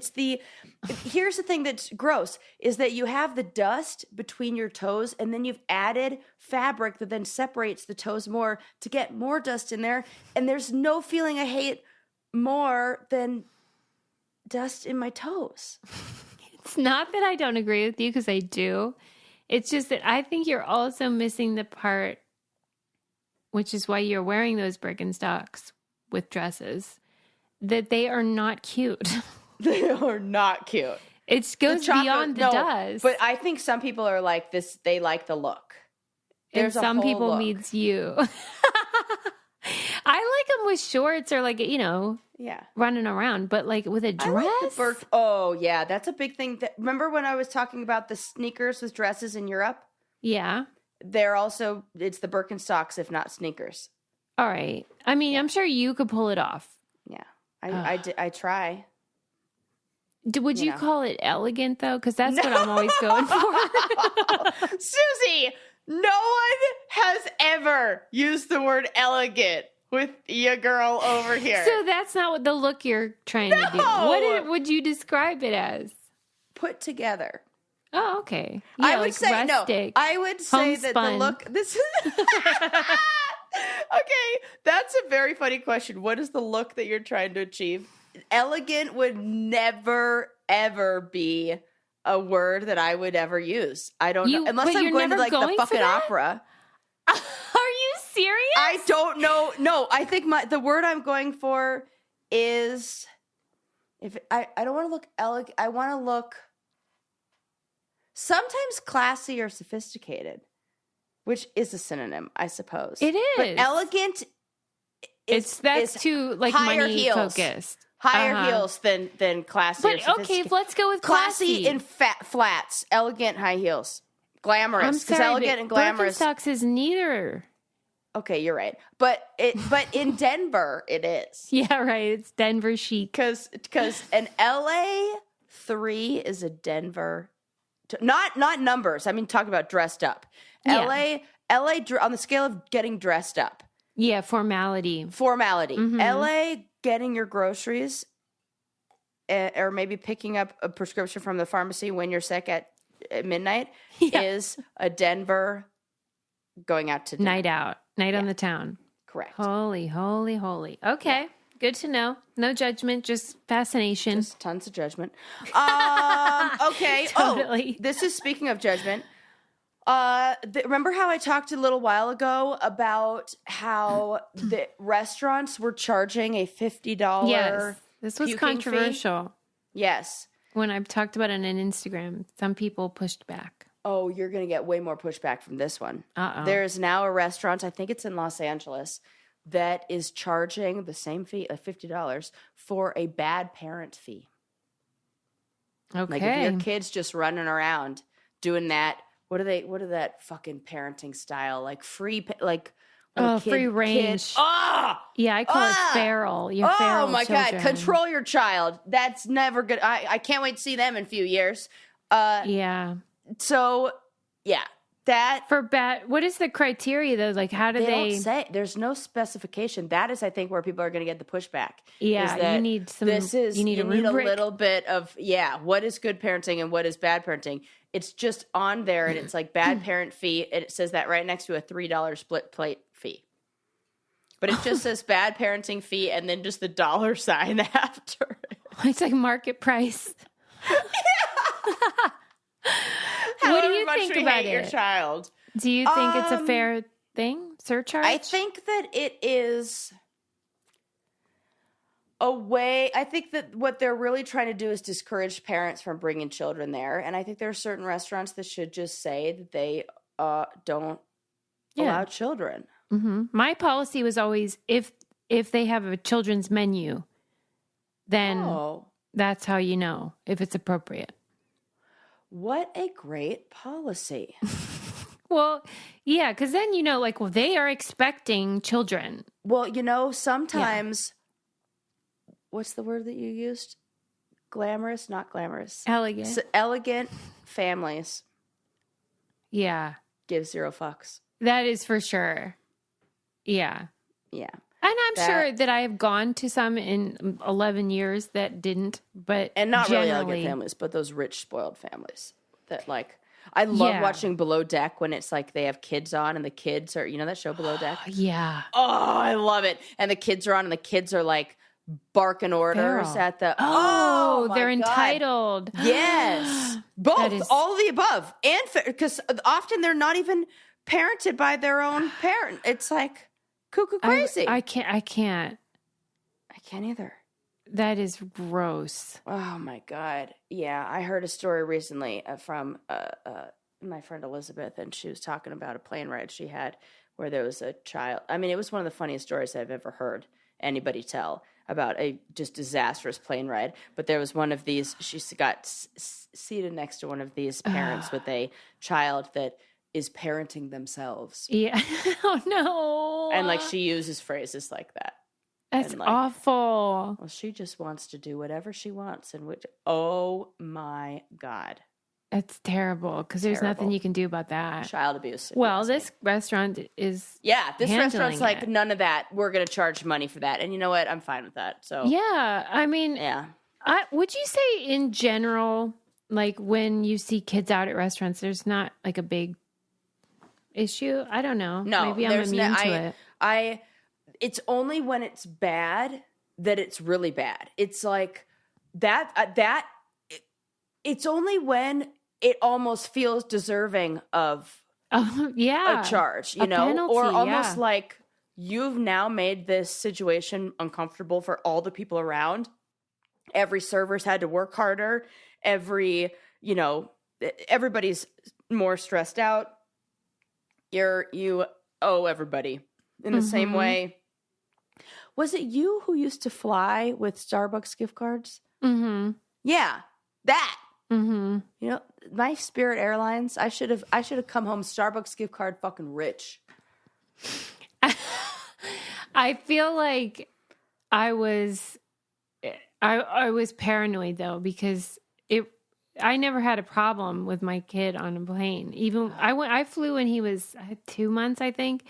Here's the thing that's gross is that you have the dust between your toes and then you've added fabric that then separates the toes more to get more dust in there. And there's no feeling I hate more than dust in my toes. It's not that I don't agree with you because I do. It's just that I think you're also missing the part, which is why you're wearing those Birkenstocks with dresses, that they are not cute. They are not cute. It goes beyond the dust. But I think some people are like this. They like the look. And some people needs you. I like them with shorts or running around, but like with a dress. Oh yeah, that's a big thing. Remember when I was talking about the sneakers with dresses in Europe? Yeah. It's the Birkenstocks, if not sneakers. All right. I mean, I'm sure you could pull it off. Yeah, I try. Would you call it elegant though? Because that's what I'm always going for. Susie, no one has ever used the word elegant with your girl over here. So that's not what the look you're trying to do. What would you describe it as? Put together. Oh, okay. Yeah, I would say rustic, I would say that the look. This is okay. That's a very funny question. What is the look that you're trying to achieve? Elegant would never ever be a word that I would ever use. I don't know unless I'm going to like the fucking opera. Are I don't know. No, I think the word I'm going for is if I don't want to look elegant. I want to look sometimes classy or sophisticated, which is a synonym, I suppose. It is. But elegant that's is too like higher money heels. focused. Higher heels than classy or But sophisticated. okay, let's go with classy. In flats, elegant high heels. Glamorous. I'm Because sorry, elegant but and glamorous. Birkenstocks is neither. Okay, you're right. But in Denver it is. Yeah, right. It's Denver chic. Because an LA 3 is a Denver not numbers. I mean talk about dressed up. Yeah. LA on the scale of getting dressed up. Yeah, formality. Mm-hmm. LA getting your groceries or maybe picking up a prescription from the pharmacy when you're sick at midnight is a Denver going out to dinner. Night on the town. Correct. Holy, holy, holy. Okay. Good to know. No judgment, just fascination. Just tons of judgment. Okay. Totally. Oh, this is speaking of judgment. Remember how I talked a little while ago about how the restaurants were charging a $50 Yes. This was puking controversial. fee? Yes. When I've talked about it on Instagram, some people pushed back. Oh, you're going to get way more pushback from this one. Uh-oh. There is now a restaurant, I think it's in Los Angeles, that is charging the same fee, like $50, for a bad parent fee. Okay. Like if your kid's just running around doing that, what are that fucking parenting style? Like free, like free range. Yeah, I call it feral. You're feral my children. God. Control your child. That's never good. I can't wait to see them in a few years. Yeah. So, yeah. That For bad, what is the criteria though? Like, how do they they? don't say. There's no specification. That is, I think, where people are going to get the pushback. Yeah, is that you need some. you need a rubric. little bit of what is good parenting and what is bad parenting. It's just on there, and it's like bad parent fee, and it says that right next to a $3 split plate fee. But it just says bad parenting fee, and then just the dollar sign after it. It's like market price. What do you think about your it? child? Do you think it's a fair thing? Surcharge? I think that it is a way. I think that what they're really trying to do is discourage parents from bringing children there. And I think there are certain restaurants that should just say that they don't allow children. Mm-hmm. My policy was always if they have a children's menu, then that's how you know if it's appropriate. What a great policy. Well, yeah, because then you know, like, well, they are expecting children. Well, you know, sometimes, what's the word that you used? Glamorous, not glamorous. Elegant. So elegant families Yeah. give zero fucks. That is for sure. Yeah. Yeah. And I'm sure that I have gone to some in 11 years that didn't, but And not really generally, elegant families, but those rich, spoiled families that like, I love watching Below Deck when it's like they have kids on and the kids are, you know that show Below Deck? Yeah. Oh, I love it. And the kids are on and the kids are like barking orders Feral. at the, Oh, they're my God. entitled. Yes. Both, is- all of the above. And because often they're not even parented by their own parent. It's like cuckoo crazy. I can't. I can't either. That is gross. Oh my God. Yeah. I heard a story recently from my friend Elizabeth, and she was talking about a plane ride she had where there was a child. I mean, it was one of the funniest stories I've ever heard anybody tell about a just disastrous plane ride. But there was one of these, she got seated next to one of these parents with a child that is parenting themselves. Yeah. Oh, no. And like she uses phrases like that. That's and, like, awful. Well, she just wants to do whatever she wants. And which, oh my God. That's terrible because there's Terrible. nothing you can do about that. Child abuse. Well, this restaurant is. Yeah, this handling restaurant's like, it. none of that. We're going to charge money for that. And you know what? I'm fine with that. So, Yeah. I mean, yeah. would you say in general, like when you see kids out at restaurants, there's not like a big issue? I don't know. No, Maybe I'm there's immune to it. It's only when it's bad that it's really bad. It's like that, it's only when it almost feels deserving of Yeah. a charge, you A know, penalty, or almost yeah. like you've now made this situation uncomfortable for all the people around. Every server's had to work harder. Everybody's more stressed out. You owe everybody in the same way. Was it you who used to fly with Starbucks gift cards? Mm-hmm. Yeah, that. Mm-hmm. You know, my Spirit Airlines. I should have come home Starbucks gift card fucking rich. I feel like I was paranoid though, because I never had a problem with my kid on a plane. Even I flew when he was 2 months, I think,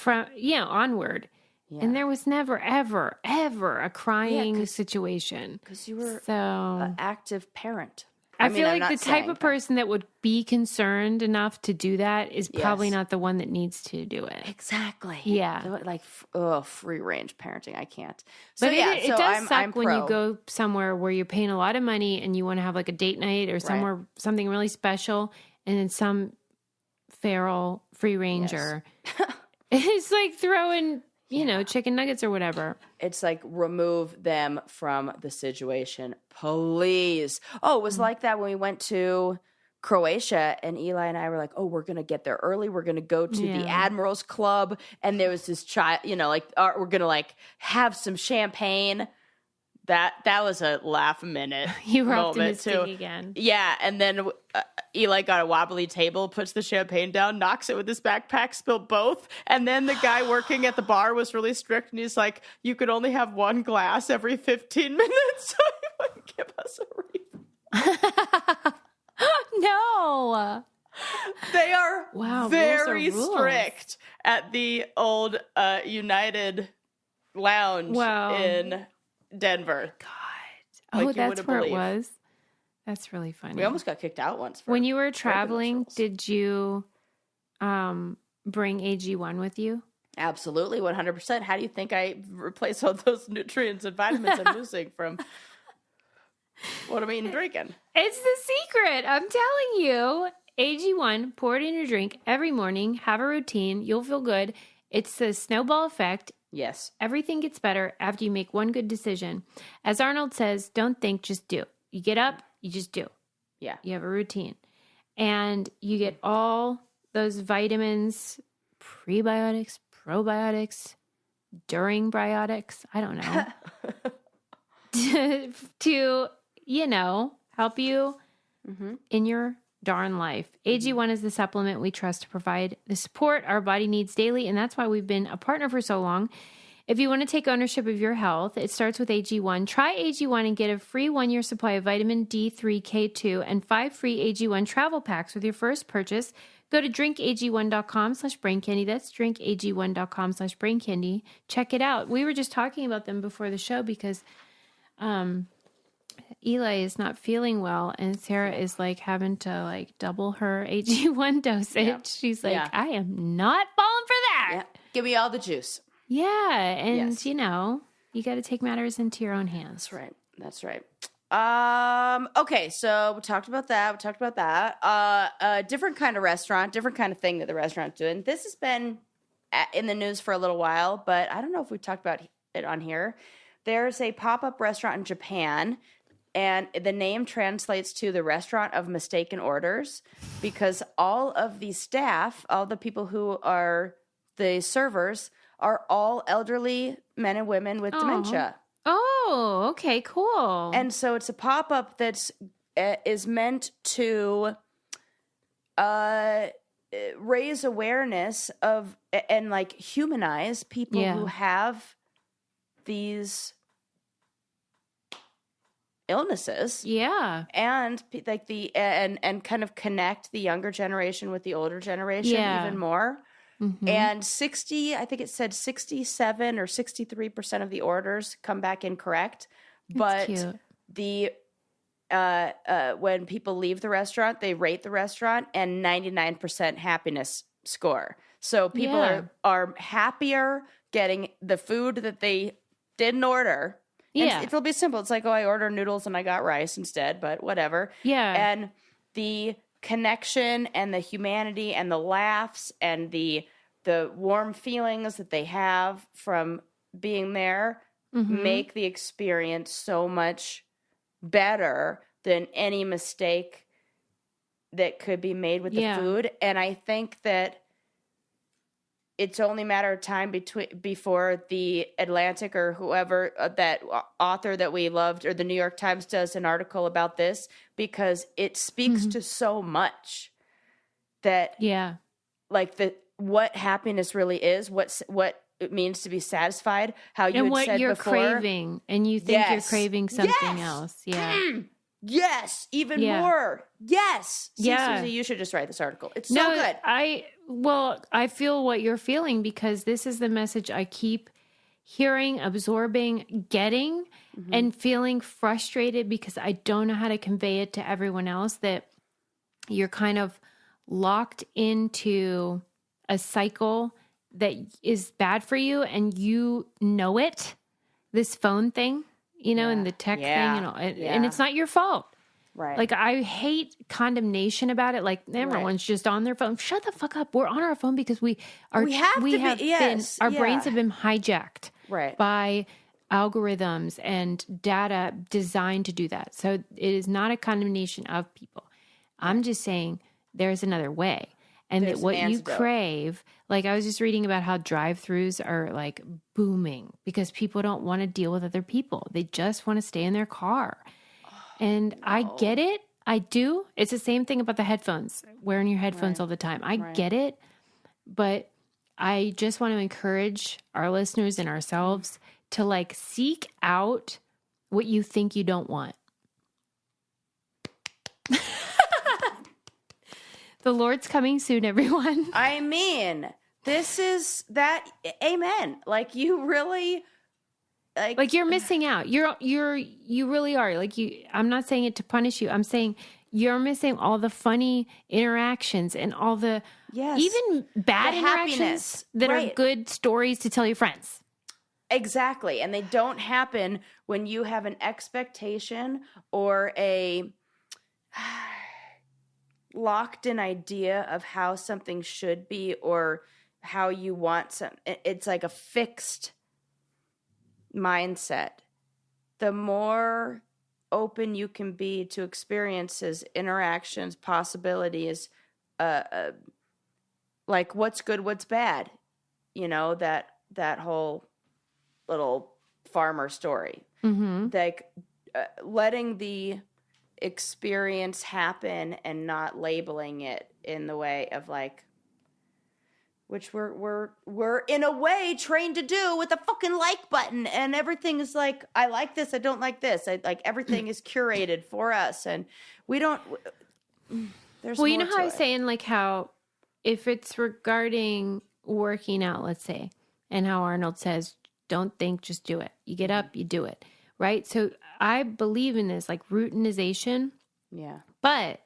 onward. Yeah. And there was never, ever, ever a crying situation. Because you were so an active parent. I feel like the type of person that would be concerned enough to do that is probably not the one that needs to do it. Exactly. Yeah. Like, free range parenting. I can't. So but it does suck when you go somewhere where you're paying a lot of money and you want to have like a date night or something really special, and then some feral free ranger is like throwing, chicken nuggets or whatever. It's like, remove them from the situation, please. Oh, it was like that when we went to Croatia, and Eli and I were like, oh, we're going to get there early. We're going to go to the Admirals Club. And there was this child, we're going to have some champagne. That was a laugh minute. You were moment optimistic too. Again. Yeah, and then Eli got a wobbly table, puts the champagne down, knocks it with his backpack, spilled both. And then the guy working at the bar was really strict, and he's like, you could only have one glass every 15 minutes, so he wouldn't give us a refill. No. They are very strict at the old United Lounge in Denver. God. That's where it was. That's really funny. We almost got kicked out once. When you were traveling, did you bring AG1 with you? Absolutely, 100%. How do you think I replace all those nutrients and vitamins I'm losing from what I'm eating and drinking? It's the secret. I'm telling you. AG1, pour it in your drink every morning. Have a routine. You'll feel good. It's the snowball effect. Yes. Everything gets better after you make one good decision. As Arnold says, don't think, just do. You get up, you just do. Yeah. You have a routine. And you get all those vitamins, prebiotics, probiotics, during biotics, I don't know, to help you in your darn life. AG1 is the supplement we trust to provide the support our body needs daily, and that's why we've been a partner for so long. If you want to take ownership of your health, it starts with AG1. Try AG1 and get a free 1-year supply of vitamin D3K2 and 5 free AG1 travel packs with your first purchase. Go to drinkag1.com/braincandy. That's drinkag1.com/braincandy. Check it out. We were just talking about them before the show because Eli is not feeling well, and Sarah is having to double her AG1 dosage. Yeah. She's like, I am not falling for that. Yeah. Give me all the juice. Yeah, and you got to take matters into your own hands. That's right. Okay, so we talked about that. A different kind of restaurant, different kind of thing that the restaurant's doing. This has been in the news for a little while, but I don't know if we've talked about it on here. There's a pop-up restaurant in Japan, and the name translates to the Restaurant of Mistaken Orders, because all of the staff, all the people who are the servers, are all elderly men and women with dementia. Oh, okay, cool. And so it's a pop-up that's is meant to raise awareness of and humanize people who have these illnesses. Yeah. And and kind of connect the younger generation with the older generation even more. Mm-hmm. And 67 or 63% of the orders come back incorrect. But the when people leave the restaurant, they rate the restaurant and 99% happiness score. So people are happier getting the food that they didn't order. Yeah. It'll be simple. It's like, I ordered noodles and I got rice instead, but whatever. Yeah. And the connection and the humanity and the laughs and the the warm feelings that they have from being there make the experience so much better than any mistake that could be made with the food. And I think that it's only a matter of time before the Atlantic or whoever, that author that we loved, or the New York Times does an article about this, because it speaks to so much that, like what happiness really is, what it means to be satisfied, how you and had what said you're before. craving, and you think you're craving something else. Yes, even more. Yes. See, Susie, you should just write this article. It's so good. I feel what you're feeling, because this is the message I keep hearing, absorbing, getting, and feeling frustrated because I don't know how to convey it to everyone else, that you're kind of locked into a cycle that is bad for you, and you know it. This phone thing, and the tech thing, and it's not your fault. Right. Like, I hate condemnation about it. Like, everyone's just on their phone. Shut the fuck up. We're on our phone because our brains have been hijacked by algorithms and data designed to do that. So it is not a condemnation of people. I'm just saying there's another way. And that what you crave, like I was just reading about how drive-thrus are like booming because people don't want to deal with other people. They just want to stay in their car. And I get it. I do. It's the same thing about the headphones, wearing your headphones all the time. I get it. But I just want to encourage our listeners and ourselves to like seek out what you think you don't want. The Lord's coming soon, everyone. I mean, this is that. Amen. Like, you really, like you're missing out. You really are. Like, I'm not saying it to punish you. I'm saying you're missing all the funny interactions and all the even bad interactions that are good stories to tell your friends. Exactly. And they don't happen when you have an expectation or a locked in idea of how something should be or how you want some. It's like a fixed mindset. The more open you can be to experiences, interactions, possibilities, like what's good, what's bad, that whole little farmer story, like letting the experience happen and not labeling it in the way of like, which we're in a way trained to do with a fucking like button, and everything is like, I like this, I don't like this. Like everything is curated for us, and we don't. There's well, you know how I was it. saying like how if it's regarding working out, let's say, and how Arnold says, don't think, just do it. You get up, you do it. Right? So I believe in this, like routinization. Yeah. But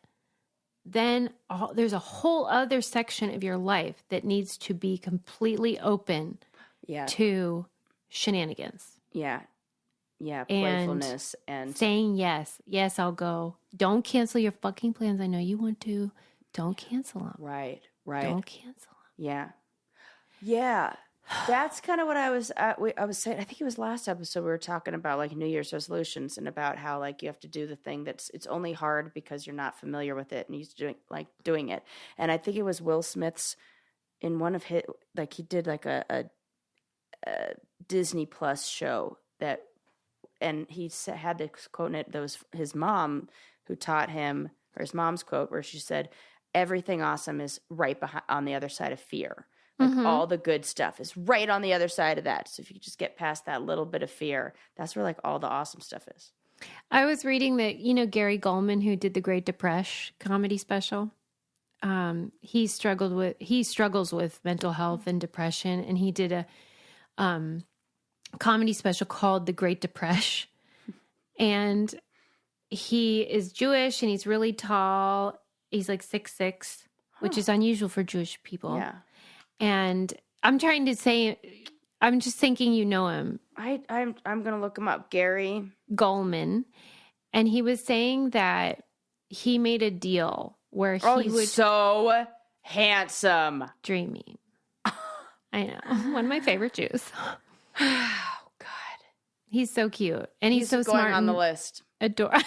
then there's a whole other section of your life that needs to be completely open to shenanigans. Yeah. Yeah. Playfulness and saying yes. Yes, I'll go. Don't cancel your fucking plans. I know you want to. Don't cancel them. Right. Don't cancel them. Yeah. Yeah. That's kind of what I was saying. I think it was last episode we were talking about like New Year's resolutions and about how like you have to do the thing it's only hard because you're not familiar with it and he's doing it. And I think it was Will Smith's in one of his, like he did like a Disney Plus show that, and he had this quote in it that was his mom who taught him, or his mom's quote where she said, everything awesome is right behind on the other side of fear. Like all the good stuff is right on the other side of that. So if you just get past that little bit of fear, that's where like all the awesome stuff is. I was reading that, Gary Gulman, who did the Great Depression comedy special, he struggles with mental health and depression. And he did a comedy special called The Great Depression. And he is Jewish and he's really tall. He's like 6'6", which is unusual for Jewish people. Yeah. And I'm trying to say, I'm just thinking you know him. I'm going to look him up. Gary Gulman. And he was saying that he made a deal where he he's so handsome. Dreaming. I know. One of my favorite Jews. Oh, God. He's so cute. And he's so going smart. on the and list. I'm telling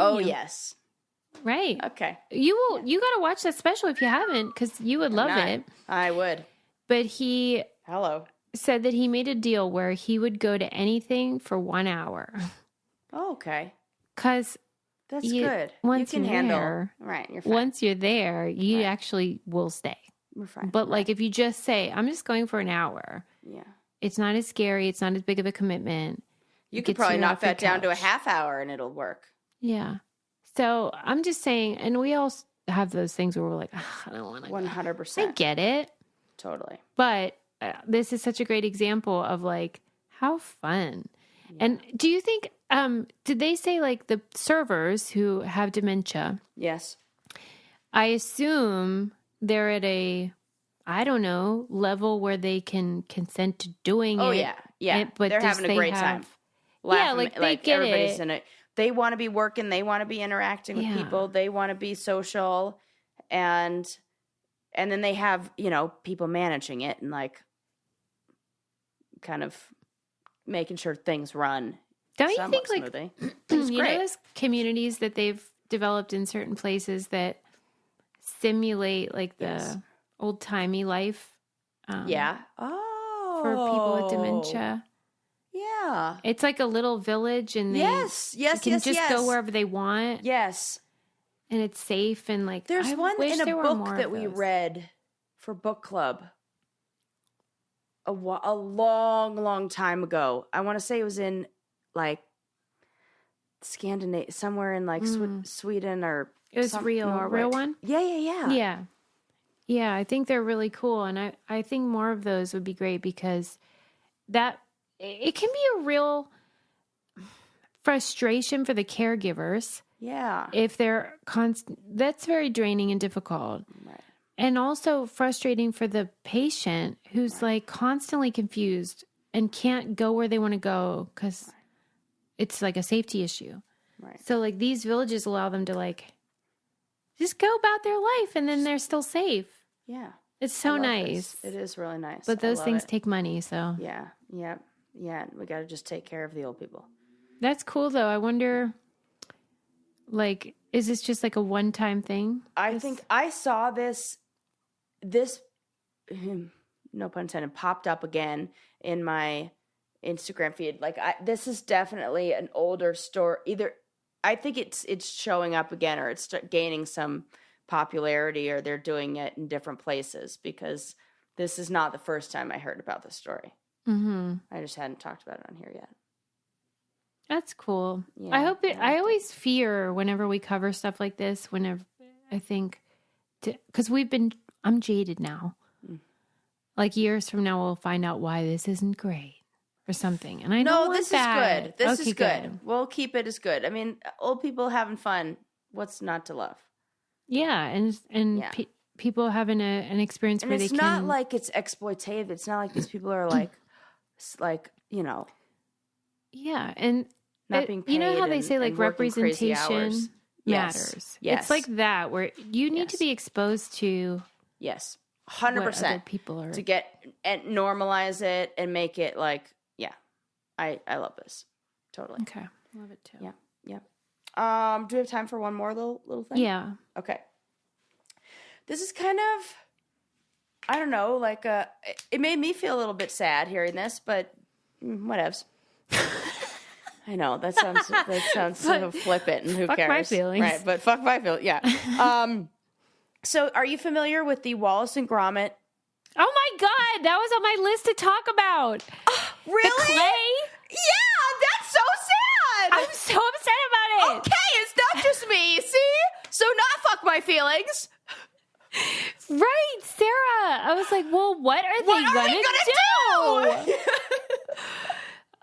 you. Oh, yes. Right. Okay. You got to watch that special if you haven't, because you would love it. I would. But he Hello. said that he made a deal where he would go to anything for 1 hour. Oh, okay. Because that's good. Once you can you're handle. there, Right. You're fine. once you're there, you actually will stay. We're fine. But like if you just say, I'm just going for an hour. Yeah. It's not as scary. It's not as big of a commitment. You could probably knock that down to a half hour and it'll work. Yeah. So I'm just saying, and we all have those things where we're like, I don't want to. 100%. I get it. Totally. But this is such a great example of like how fun. Yeah. And do you think, did they say like the servers who have dementia? Yes. I assume they're at a, I don't know, level where they can consent to doing it. Oh, yeah. Yeah. But they're having a great time. Laughing, yeah, like they get everybody's it. in it. They want to be working. They want to be interacting with people. They want to be social. And then they have, people managing it and like kind of making sure things run. Don't you think smoothly. Like, you know those communities that they've developed in certain places that simulate like the old-timey life? Yeah. Oh. For people with dementia. Yeah. It's like a little village and they can just go wherever they want. Yes. And it's safe and like there's one in a book that we read for book club a long, long time ago. I want to say it was in like Scandinavia, somewhere in like Sweden or it was Norway. Real one? Yeah. Yeah, I think they're really cool. And I think more of those would be great because it can be a real frustration for the caregivers. Yeah. If they're that's very draining and difficult. Right. And also frustrating for the patient who's like constantly confused and can't go where they want to go because it's like a safety issue. Right. So like these villages allow them to like just go about their life and then they're still safe. Yeah. It's so nice. This. It is really nice. But those things take money, so. Yeah. Yeah. Yeah. We got to just take care of the old people. That's cool though. I wonder, like, is this just like a one-time thing? I think I saw this, no pun intended, popped up again in my Instagram feed. Like, this is definitely an older story. Either I think it's showing up again, or it's gaining some popularity, or they're doing it in different places, because this is not the first time I heard about this story. Mm-hmm. I just hadn't talked about it on here yet. That's cool. Yeah, I hope I always fear whenever we cover stuff like this, whenever I think, because I'm jaded now. Like years from now, we'll find out why this isn't great or something. And I don't want that. Is good. This is good. We'll keep it as good. I mean, old people having fun. What's not to love? Yeah, and people having an experience where they can. It's not like it's exploitative. It's not like these people are like, Yeah, and not being paid. You know how they say like representation Yes. matters. It's like that where you need to be exposed to. Yes. 100%. People are to get and normalize it and make it like, I love this totally. Okay, love it too. Yeah. Do we have time for one more little thing? Yeah. Okay. This is kind of, I don't know, like it made me feel a little bit sad hearing this, but whatevs. I know that sounds so flippant, and who fuck cares? My feelings, right? But fuck my feelings. Yeah. So, are you familiar with the Wallace and Gromit? Oh my God, that was on my list to talk about. Really? The clay? Yeah, that's so sad. I'm so upset about it. Okay, it's not just me. See? So not fuck my feelings. Right, Sarah. I was like, well, what are they gonna do?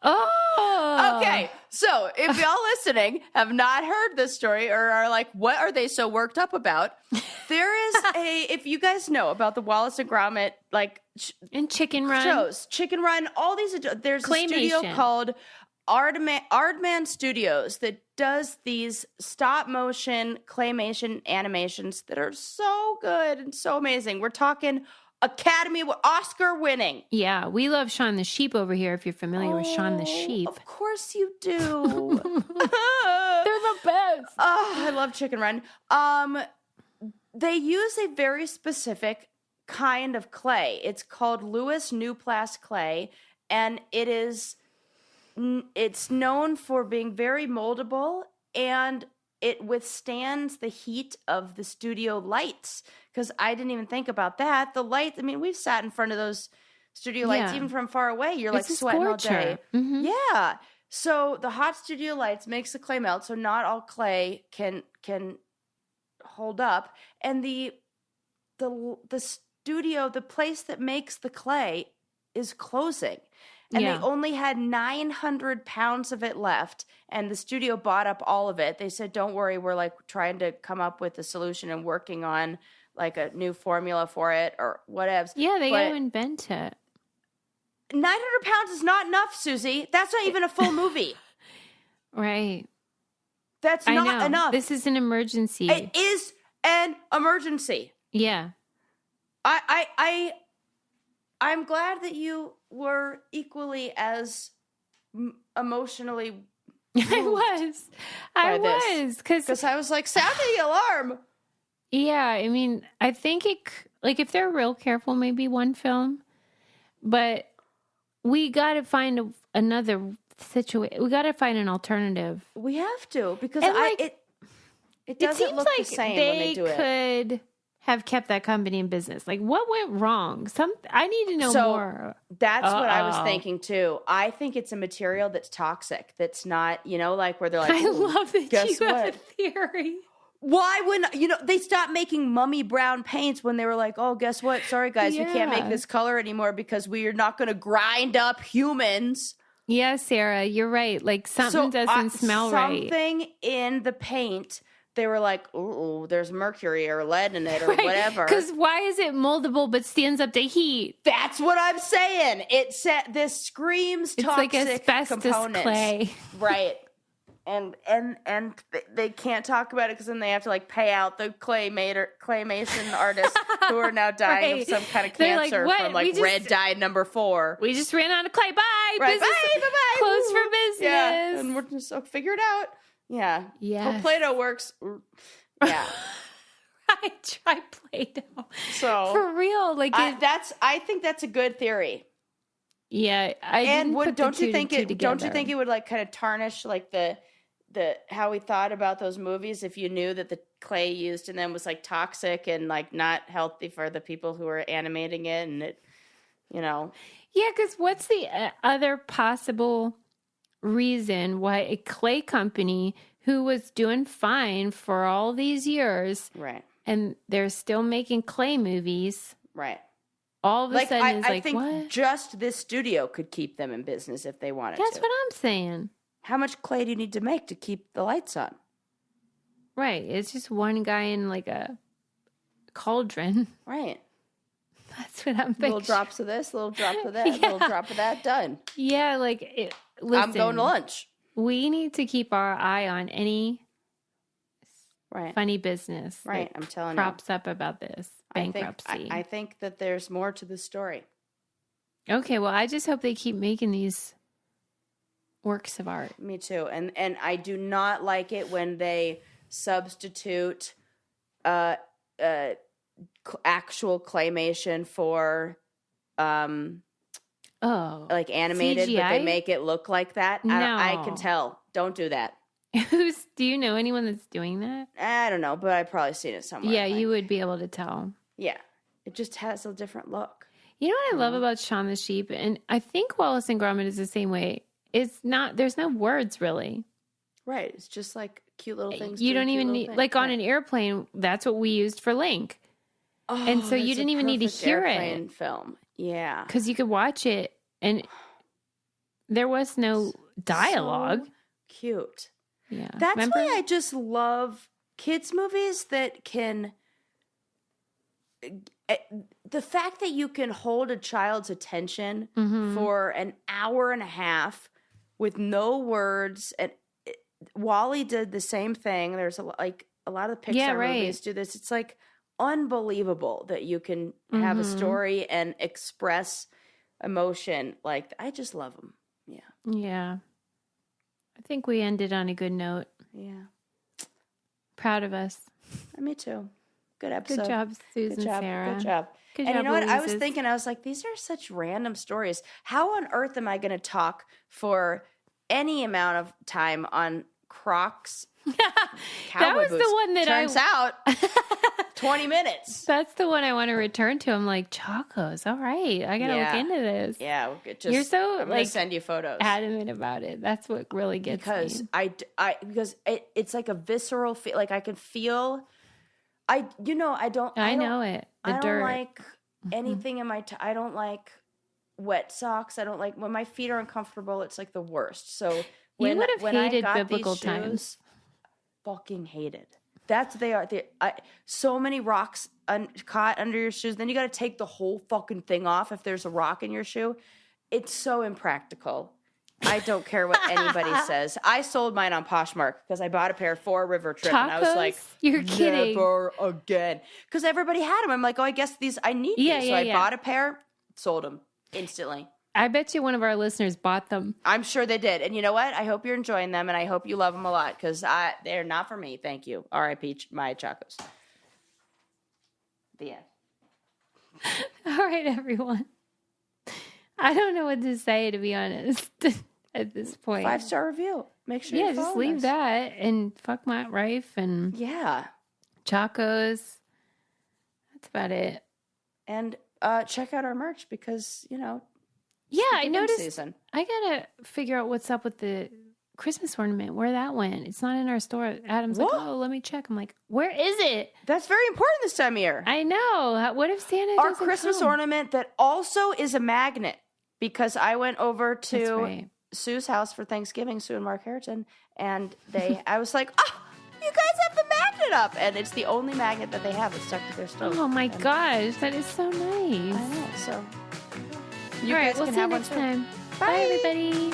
Oh. Okay, so if y'all listening have not heard this story or are like, what are they so worked up about? There is if you guys know about the Wallace and Gromit, like, and Chicken Run. Shows, Chicken Run, all these, there's Claymation. a studio called Aardman Studios that does these stop motion claymation animations that are so good and so amazing. We're talking Academy Oscar winning. Yeah, we love Shaun the Sheep over here. If you're familiar with Shaun the Sheep, Of course you do. they're the best. Oh, I love Chicken Run. They use a very specific kind of clay. It's called Lewis Newplas clay, and it's known for being very moldable, and it withstands the heat of the studio lights. Because I didn't even think about that. The lights, I mean, we've sat in front of those studio lights, even from far away. You're like sweating all day. Mm-hmm. Yeah. So the hot studio lights makes the clay melt, so not all clay can hold up. And the studio, the place that makes the clay, is closing. And they only had 900 pounds of it left, and the studio bought up all of it. They said, don't worry, we're like trying to come up with a solution and working on like a new formula for it or whatever. Yeah, they got to invent it. 900 pounds is not enough, Susie. That's not even a full movie. Right. That's not enough. This is an emergency. It is an emergency. Yeah. I'm glad that you were equally as emotionally I was because I was like, sound the alarm. Yeah, I mean, I think if they're real careful, maybe one film, but we got to find another situation. We got to find an alternative. We have to, because it doesn't seems look like the same when they do it. They could have kept that company in business. Like, what went wrong? I need to know more. That's what I was thinking too. I think it's a material that's toxic. That's not, like where they're like, I love that guess you have what? a theory. Why wouldn't, they stopped making mummy brown paints when they were like, oh, guess what? Sorry, guys, we can't make this color anymore because we are not going to grind up humans. Yeah, Sarah, you're right. Like, something doesn't smell right. Something in the paint, they were like, ooh, there's mercury or lead in it or whatever. Because why is it moldable but stands up to heat? That's what I'm saying. This screams toxic like asbestos components. clay. Right. And they can't talk about it because then they have to like pay out the claymation artists who are now dying of some kind of cancer from red dye number 4. We just ran out of clay. Bye. Right. Business Bye. closed for business. Yeah. And we're just figure it out. Yeah. Yeah. Well, Play-Doh works. Yeah. I try Play-Doh. So for real, like I think that's a good theory. Yeah. Don't you think it would like kind of tarnish like the how we thought about those movies if you knew that the clay used in them was like toxic and like not healthy for the people who were animating it, and it, Yeah, because what's the other possible reason why a clay company who was doing fine for all these years, right, and they're still making clay movies, right, all of a sudden I think what? Just this studio could keep them in business if they wanted That's to. what I'm saying. How much clay do you need to make to keep the lights on? Right. It's just one guy in like a cauldron. Right. That's what I'm thinking. Little drops of this, little drop of that, little drop of that, done. Yeah, listen, I'm going to lunch. We need to keep our eye on any funny business that I'm telling crops up about this bankruptcy. I think that there's more to the story. Okay, well, I just hope they keep making these works of art. Me too. And I do not like it when they substitute actual claymation for like animated, CGI? but they make it look like that. No. I can tell. Don't do that. Do you know anyone that's doing that? I don't know, but I've probably seen it somewhere. Yeah, you would be able to tell. Yeah. It just has a different look. You know what I love about Shaun the Sheep? And I think Wallace and Gromit is the same way. There's no words really. Right. It's just like cute little things. You don't even need, like on an airplane, that's what we used for Link. Oh, and so you didn't even need to hear it. Film. Yeah. Because you could watch it and there was no dialogue. So cute. Yeah. That's why I just love kids' movies that can. The fact that you can hold a child's attention for an hour and a half with no words. And Wall-E did the same thing. There's a lot of Pixar movies do this. It's like unbelievable that you can have a story and express emotion. Like, I just love them. Yeah. Yeah. I think we ended on a good note. Yeah. Proud of us. Me too. Good episode. Good job, Susan, Sarah. Good job. Good and job, you know what? I was Louises. thinking, I was like, these are such random stories. How on earth am I going to talk for any amount of time on Crocs? That was the one that turns out 20 minutes. That's the one I want to return to. I'm like, Chacos. All right. I got to look into this. Yeah. You're so I'm going to send you photos. Adamant about it. That's what really gets because me. Because it's like a visceral feel. Like I can feel, I know it. The I dirt. don't like anything in my, I don't like wet socks. I don't like, when my feet are uncomfortable, it's like the worst. So You would have hated I got biblical these shoes, times. fucking hated. They are. So many rocks caught under your shoes. Then you got to take the whole fucking thing off if there's a rock in your shoe. It's so impractical. I don't care what anybody says. I sold mine on Poshmark because I bought a pair for a river trip. Chacos? And I was like, You're kidding. Never again. Because everybody had them. I'm like, oh, I guess I need these. So I bought a pair, sold them instantly. I bet you one of our listeners bought them. I'm sure they did. And you know what? I hope you're enjoying them, and I hope you love them a lot because they're not for me. Thank you. R.I.P. my Chacos. The end. All right, everyone. I don't know what to say, to be honest, at this point. 5-star review. Make sure you just leave us. that and fuck Matt Rife and Chacos. That's about it. And check out our merch because, yeah, I noticed. Season. I gotta figure out what's up with the Christmas ornament. Where that went? It's not in our store. Adam's like, "Oh, let me check." I'm like, "Where is it?" That's very important this time of year. I know. What if Santa? Our doesn't Christmas come? ornament that also is a magnet because I went over to Sue's house for Thanksgiving, Sue and Mark Harrington, and I was like, "Oh, you guys have the magnet up," and it's the only magnet that they have that's stuck to their stove. Oh my gosh, that is so nice. I know. So. All right, we'll see you next time. Bye, everybody.